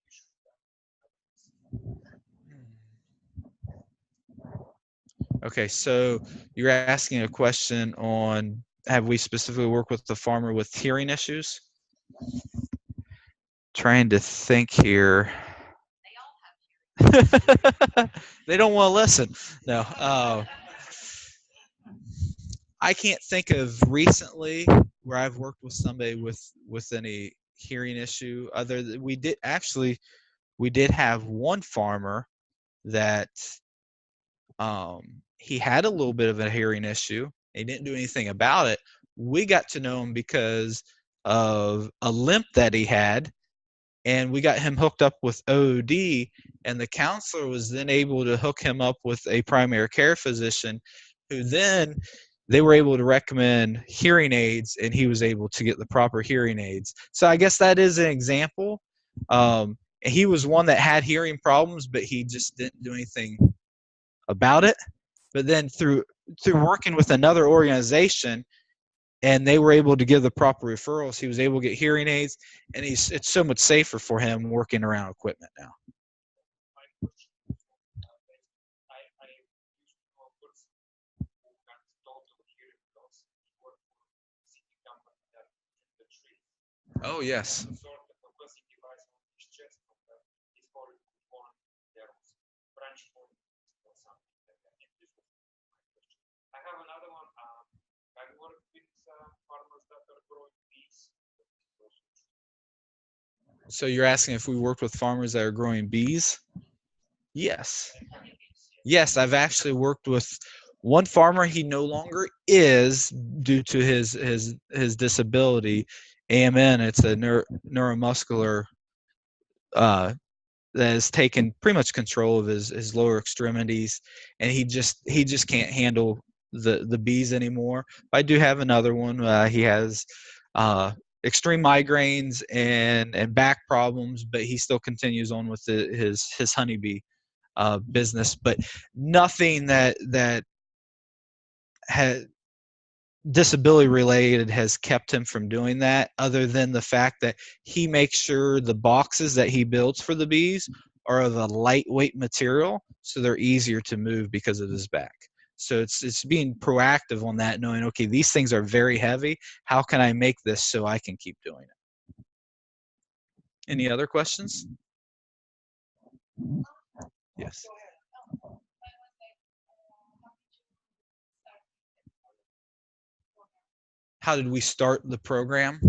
issues? Okay, so you're asking a question on, have we specifically worked with the farmer with hearing issues? Trying to think here. They don't want to listen. No. I can't think of recently where I've worked with somebody with any hearing issue. Other than we did have one farmer that he had a little bit of a hearing issue. He didn't do anything about it. We got to know him because of a limp that he had, and we got him hooked up with OOD, and the counselor was then able to hook him up with a primary care physician who then they were able to recommend hearing aids, and he was able to get the proper hearing aids. So I guess that is an example. He was one that had hearing problems, but he just didn't do anything about it. But then through working with another organization, and they were able to give the proper referrals, he was able to get hearing aids, and it's so much safer for him working around equipment now. My question is, I used to know a person who got total hearing loss. He worked for a city company that in the trees. Oh, yes. Sort of a buzzing device on his chest from his holding on. There was branch point or something like that. And this was my question. I have another one. I work with farmers that are growing bees. So you're asking if we worked with farmers that are growing bees? Yes. Yes, I've actually worked with one farmer. He no longer is due to his disability, AMN. It's a neuromuscular that has taken pretty much control of his lower extremities, and he just can't handle the bees anymore. I do have another one. He has extreme migraines and back problems, but he still continues on with his honeybee business, but nothing that had disability related has kept him from doing that, other than the fact that he makes sure the boxes that he builds for the bees are of a lightweight material, so they're easier to move because of his back. So it's being proactive on that, knowing, okay, these things are very heavy. How can I make this so I can keep doing it? Any other questions? Yes. How did we start the program?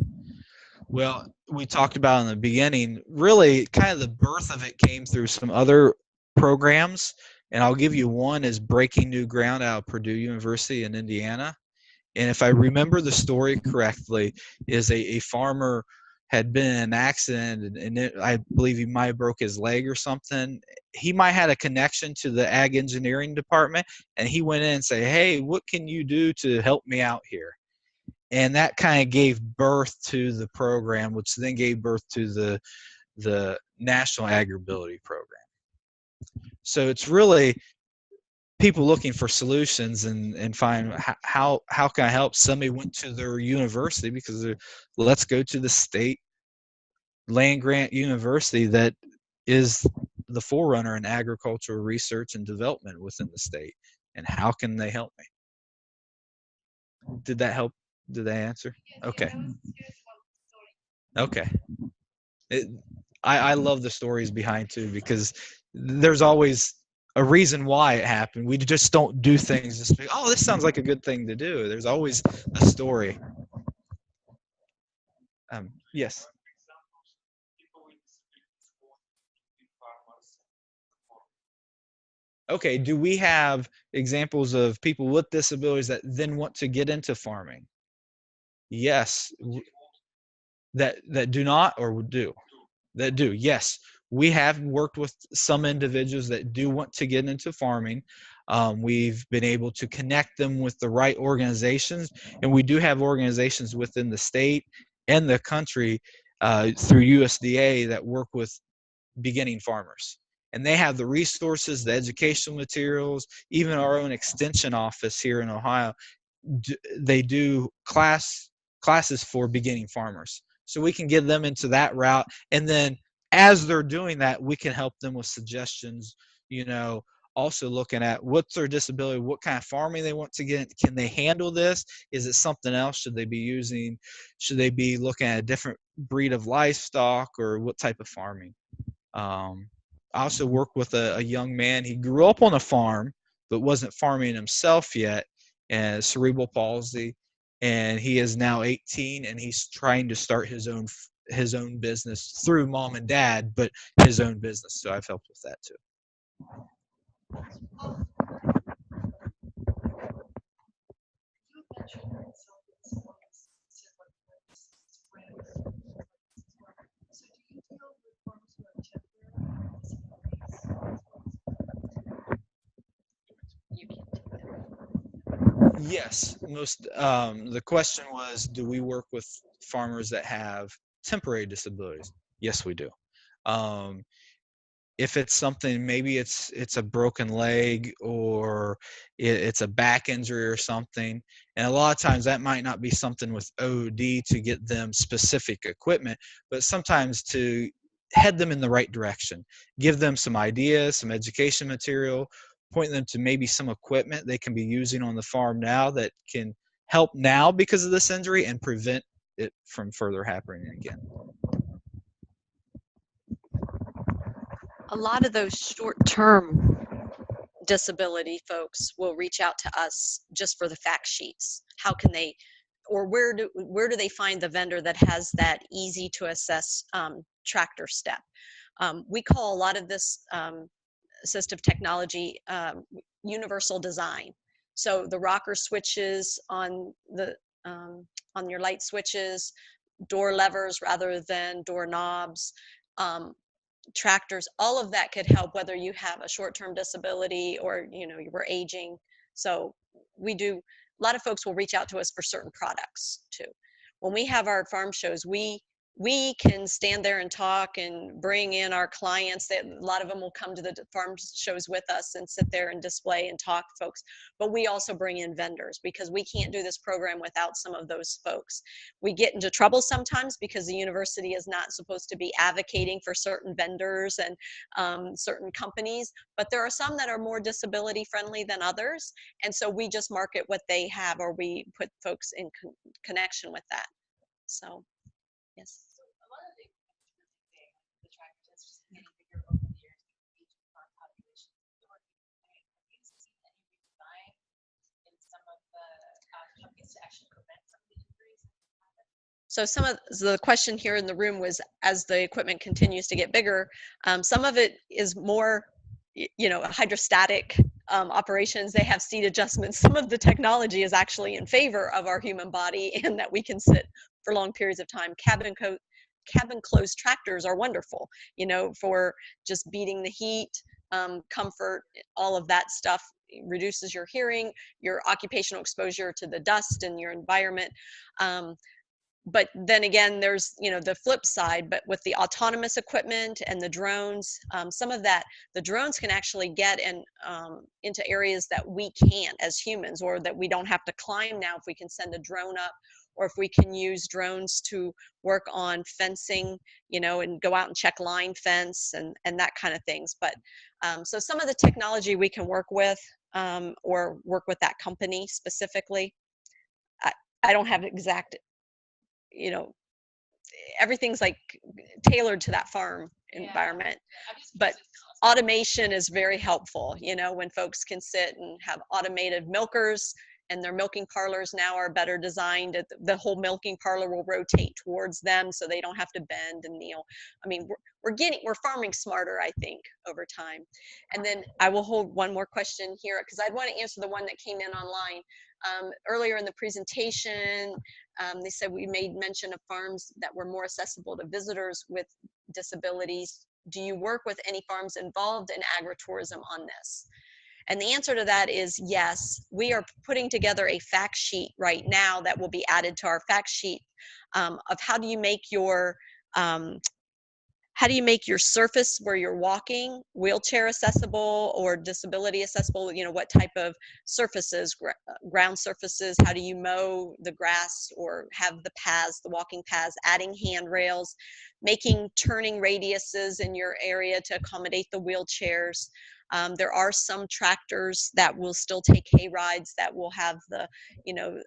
Well, we talked about in the beginning, really kind of the birth of it came through some other programs. And I'll give you one is Breaking New Ground out of Purdue University in Indiana. And if I remember the story correctly, is a farmer had been in an accident I believe he might have broke his leg or something. He might have had a connection to the ag engineering department, and he went in and said, hey, what can you do to help me out here? And that kind of gave birth to the program, which then gave birth to the National AgrAbility Program. So it's really people looking for solutions and find how can I help. Somebody went to their university because let's go to the state land grant university that is the forerunner in agricultural research and development within the state, and how can they help me? Did that help? Did that answer? Okay. Okay. I love the stories behind too, because there's always a reason why it happened. We just don't do things just be, oh, this sounds like a good thing to do. There's always a story. Yes. Okay, do we have examples of people with disabilities that then want to get into farming? Yes. That do not or do? That do, yes. We have worked with some individuals that do want to get into farming. We've been able to connect them with the right organizations, and we do have organizations within the state and the country through USDA that work with beginning farmers. And they have the resources, the educational materials, even our own extension office here in Ohio. They do classes for beginning farmers. So we can get them into that route. And then as they're doing that, we can help them with suggestions, also looking at what's their disability, what kind of farming they want to get. Can they handle this? Is it something else? Should they be looking at a different breed of livestock, or what type of farming? I also work with a young man. He grew up on a farm, but wasn't farming himself yet, and cerebral palsy. And he is now 18, and he's trying to start his own business through mom and dad, but his own business. So I've helped with that too. Yes, the question was, do we work with farmers that have temporary disabilities? Yes, we do. If it's something, maybe it's a broken leg, or it's a back injury or something, and a lot of times that might not be something with OD to get them specific equipment, but sometimes to head them in the right direction, give them some ideas, some education material, point them to maybe some equipment they can be using on the farm now that can help now because of this injury and prevent it from further happening again. A lot of those short-term disability folks will reach out to us just for the fact sheets. How can they, or where do they find the vendor that has that easy to assess tractor step? We call a lot of this assistive technology universal design. So the rocker switches on your light switches, door levers rather than door knobs, tractors, all of that could help whether you have a short-term disability or you were aging. So a lot of folks will reach out to us for certain products too. When we have our farm shows, we can stand there and talk and bring in our clients. That a lot of them will come to the farm shows with us and sit there and display and talk to folks, but we also bring in vendors because we can't do this program without some of those folks. We get into trouble sometimes because the university is not supposed to be advocating for certain vendors and certain companies, but there are some that are more disability friendly than others, and so we just market what they have, or we put folks in connection with that. So yes. So a lot of the the tractors just getting bigger over the years to each farm population. Have you seen any redesign in some of the companies to actually prevent some of the injuries? So some of the question here in the room was, as the equipment continues to get bigger, some of it is more, you know, hydrostatic operations. They have seat adjustments. Some of the technology is actually in favor of our human body and that we can sit for long periods of time. Cabin closed tractors are wonderful, you know, for just beating the heat, comfort, all of that stuff. It reduces your hearing, your occupational exposure to the dust in your environment. But then again, there's, you know, the flip side, but with the autonomous equipment and the drones, some of that, the drones can actually get into areas that we can't as humans, or that we don't have to climb now if we can send a drone up, or if we can use drones to work on fencing, you know, and go out and check line fence and that kind of things. But so some of the technology we can work with, or work with that company specifically. I don't have exact, you know, everything's like tailored to that farm environment. But automation is very helpful, you know, when folks can sit and have automated milkers, and their milking parlors now are better designed. The whole milking parlor will rotate towards them so they don't have to bend and kneel. I mean, we're farming smarter, I think, over time. And then I will hold one more question here, because I'd want to answer the one that came in online. Earlier in the presentation, they said we made mention of farms that were more accessible to visitors with disabilities. Do you work with any farms involved in agritourism on this? And the answer to that is yes. We are putting together a fact sheet right now that will be added to our fact sheet, of how do you make your surface where you're walking wheelchair accessible or disability accessible. You know, what type of surfaces, ground surfaces, how do you mow the grass or have the paths, the walking paths, adding handrails, making turning radiuses in your area to accommodate the wheelchairs. There are some tractors that will still take hay rides, that will have the, you know,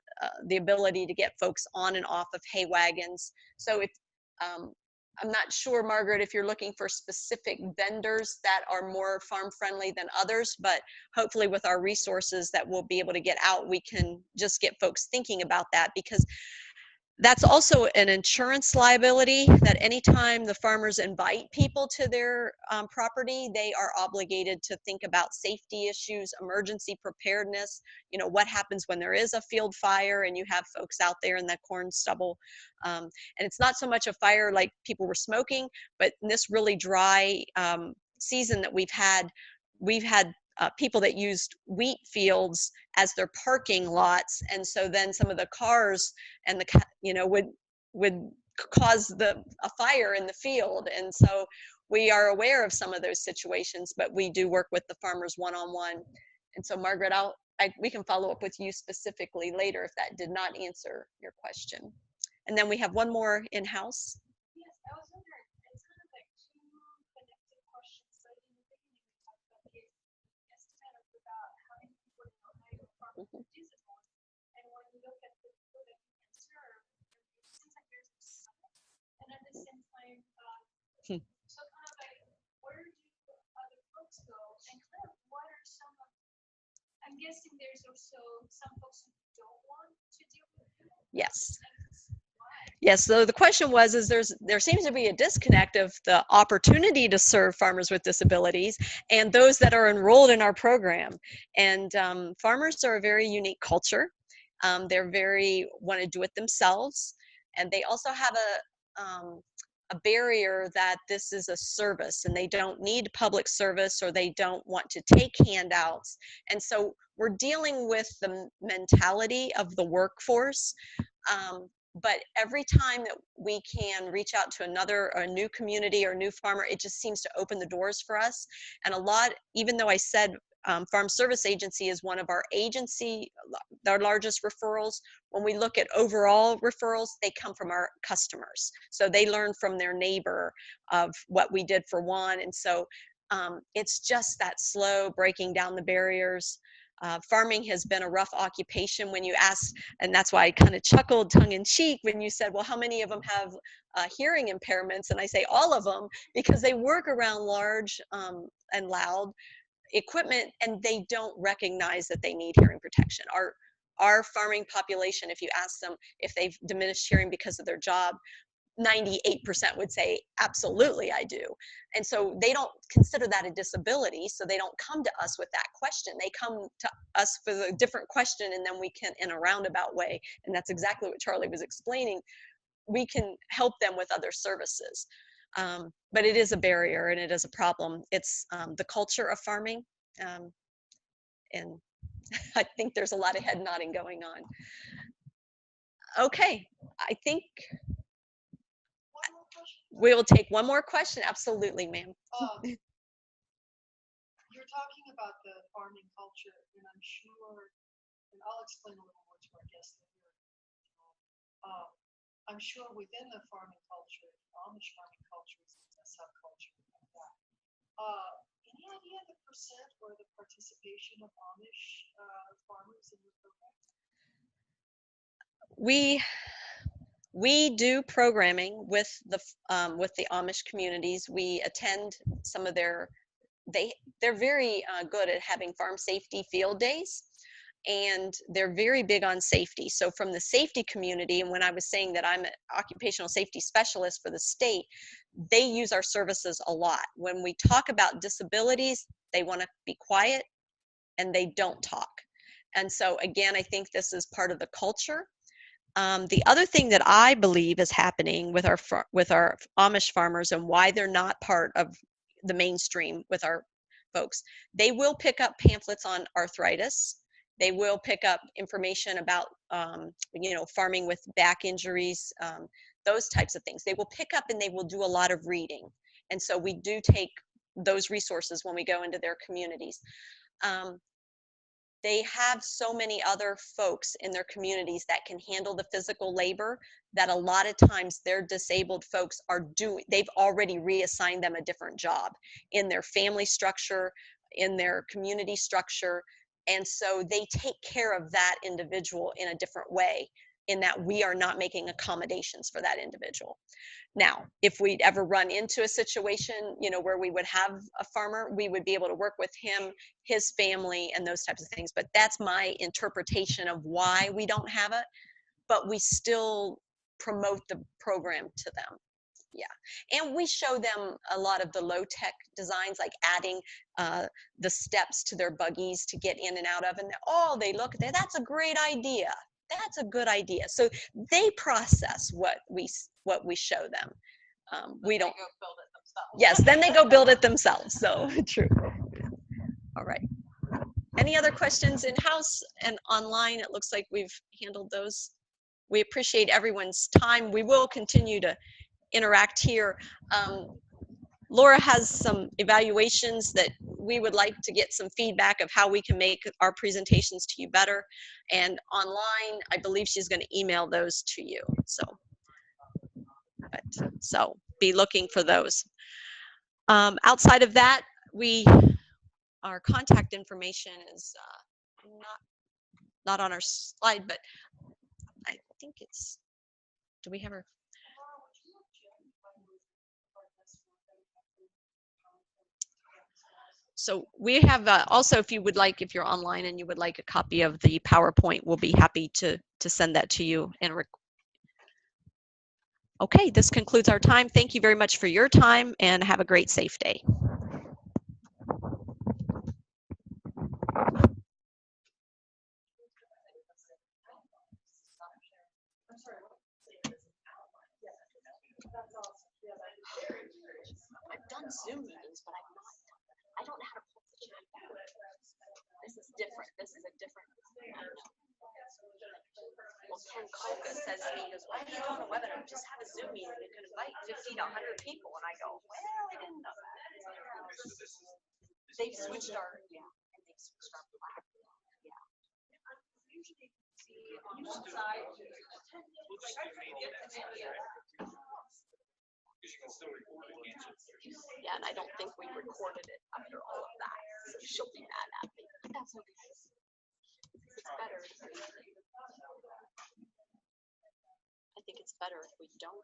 the ability to get folks on and off of hay wagons. So if, I'm not sure, Margaret, if you're looking for specific vendors that are more farm friendly than others, but hopefully with our resources that we'll be able to get out, we can just get folks thinking about that, because that's also an insurance liability, that anytime the farmers invite people to their property, they are obligated to think about safety issues, emergency preparedness, you know, what happens when there is a field fire and you have folks out there in that corn stubble. And it's not so much a fire like people were smoking, but in this really dry season that we've had people that used wheat fields as their parking lots, and so then some of the cars and the, you know, would cause a fire in the field. And so we are aware of some of those situations, but we do work with the farmers one-on-one. And so Margaret, we can follow up with you specifically later if that did not answer your question. And then we have one more in-house. Yes, I was wondering, it's kind of like two connected questions. So in the beginning, we talked about the estimate of about how many people in Ohio farm with disabled, and when you look at the people that you can serve, it seems like there's a summit, and at the same time, so kind of like, where do other folks go, and kind of what are some of, I'm guessing there's also some folks who don't want to deal with it. Yes. Yes, so the question was, there seems to be a disconnect of the opportunity to serve farmers with disabilities and those that are enrolled in our program. And farmers are a very unique culture. They're very want to do it themselves, and they also have a barrier that this is a service and they don't need public service, or they don't want to take handouts. And so we're dealing with the mentality of the workforce. But every time that we can reach out to a new community or new farmer, it just seems to open the doors for us. And a lot, even though I said Farm Service Agency is one of our largest referrals, when we look at overall referrals, they come from our customers. So they learn from their neighbor of what we did for one. And so it's just that slow breaking down the barriers. Farming has been a rough occupation when you asked, and that's why I kind of chuckled tongue-in-cheek when you said, well, how many of them have hearing impairments? And I say all of them, because they work around large and loud equipment, and they don't recognize that they need hearing protection. our farming population, if you ask them if they've diminished hearing because of their job, 98% would say, absolutely, I do. And so they don't consider that a disability, so they don't come to us with that question. They come to us with a different question, and then we can, in a roundabout way, and that's exactly what Charlie was explaining, we can help them with other services. But it is a barrier, and it is a problem. It's the culture of farming, and I think there's a lot of head nodding going on. Okay, I think we'll take one more question. Absolutely, ma'am. You're talking about the farming culture, and I'm sure, and I'll explain a little more to our guests later. I'm sure within the farming culture, Amish farming culture is a subculture like that. Any idea the percent or the participation of Amish farmers in your program? We do programming with the Amish communities. We attend some of their, they're very good at having farm safety field days, and they're very big on safety. So from the safety community, and when I was saying that I'm an occupational safety specialist for the state, they use our services a lot. When we talk about disabilities, they want to be quiet and they don't talk. And so again, I think this is part of the culture. The other thing that I believe is happening with our Amish farmers, and why they're not part of the mainstream with our folks, they will pick up pamphlets on arthritis. They will pick up information about, farming with back injuries, those types of things. They will pick up and they will do a lot of reading. And so we do take those resources when we go into their communities. They have so many other folks in their communities that can handle the physical labor that a lot of times their disabled folks they've already reassigned them a different job in their family structure, in their community structure. And so they take care of that individual in a different way, in that we are not making accommodations for that individual. Now, if we'd ever run into a situation, where we would have a farmer, we would be able to work with him, his family, and those types of things. But that's my interpretation of why we don't have it, but we still promote the program to them. Yeah, and we show them a lot of the low-tech designs, like adding the steps to their buggies to get in and out of, and they look at that, that's a great idea. That's a good idea. So they process what we show them. We don't go build it themselves. Yes, then they go build it themselves. So true. All right. Any other questions in-house and online? It looks like we've handled those. We appreciate everyone's time. We will continue to interact here. Laura has some evaluations that we would like to get some feedback of how we can make our presentations to you better. And online, I believe she's going to email those to you. So be looking for those. Outside of that, our contact information is not on our slide, but I think it's, do we have her? So we have also, if you're online and you would like a copy of the PowerPoint, we'll be happy to send that to you. Okay, this concludes our time. Thank you very much for your time, and have a great, safe day. I've done Zoom meetings, but I don't know how to pull the chat back. This is different. This is a different. Well, Ken Koka says to me, he goes, why are you doing a webinar? Just have a Zoom meeting. You can invite 50 to 100 people. And I go, well, I didn't know that. They've switched our, and they've switched our platform. Yeah. Usually see on one side. Yeah, and I don't think we recorded it after all of that. So she'll be mad at me. But that's okay. It's better. I think it's better if we don't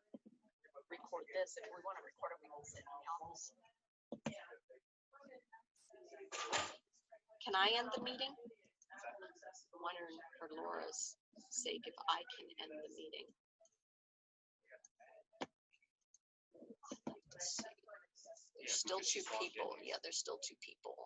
record this. If we want to record it, we can sit in the office. Can I end the meeting? wondering for Laura's sake if I can end the meeting. I'd like to see. There's still two people. Yeah, there's still two people.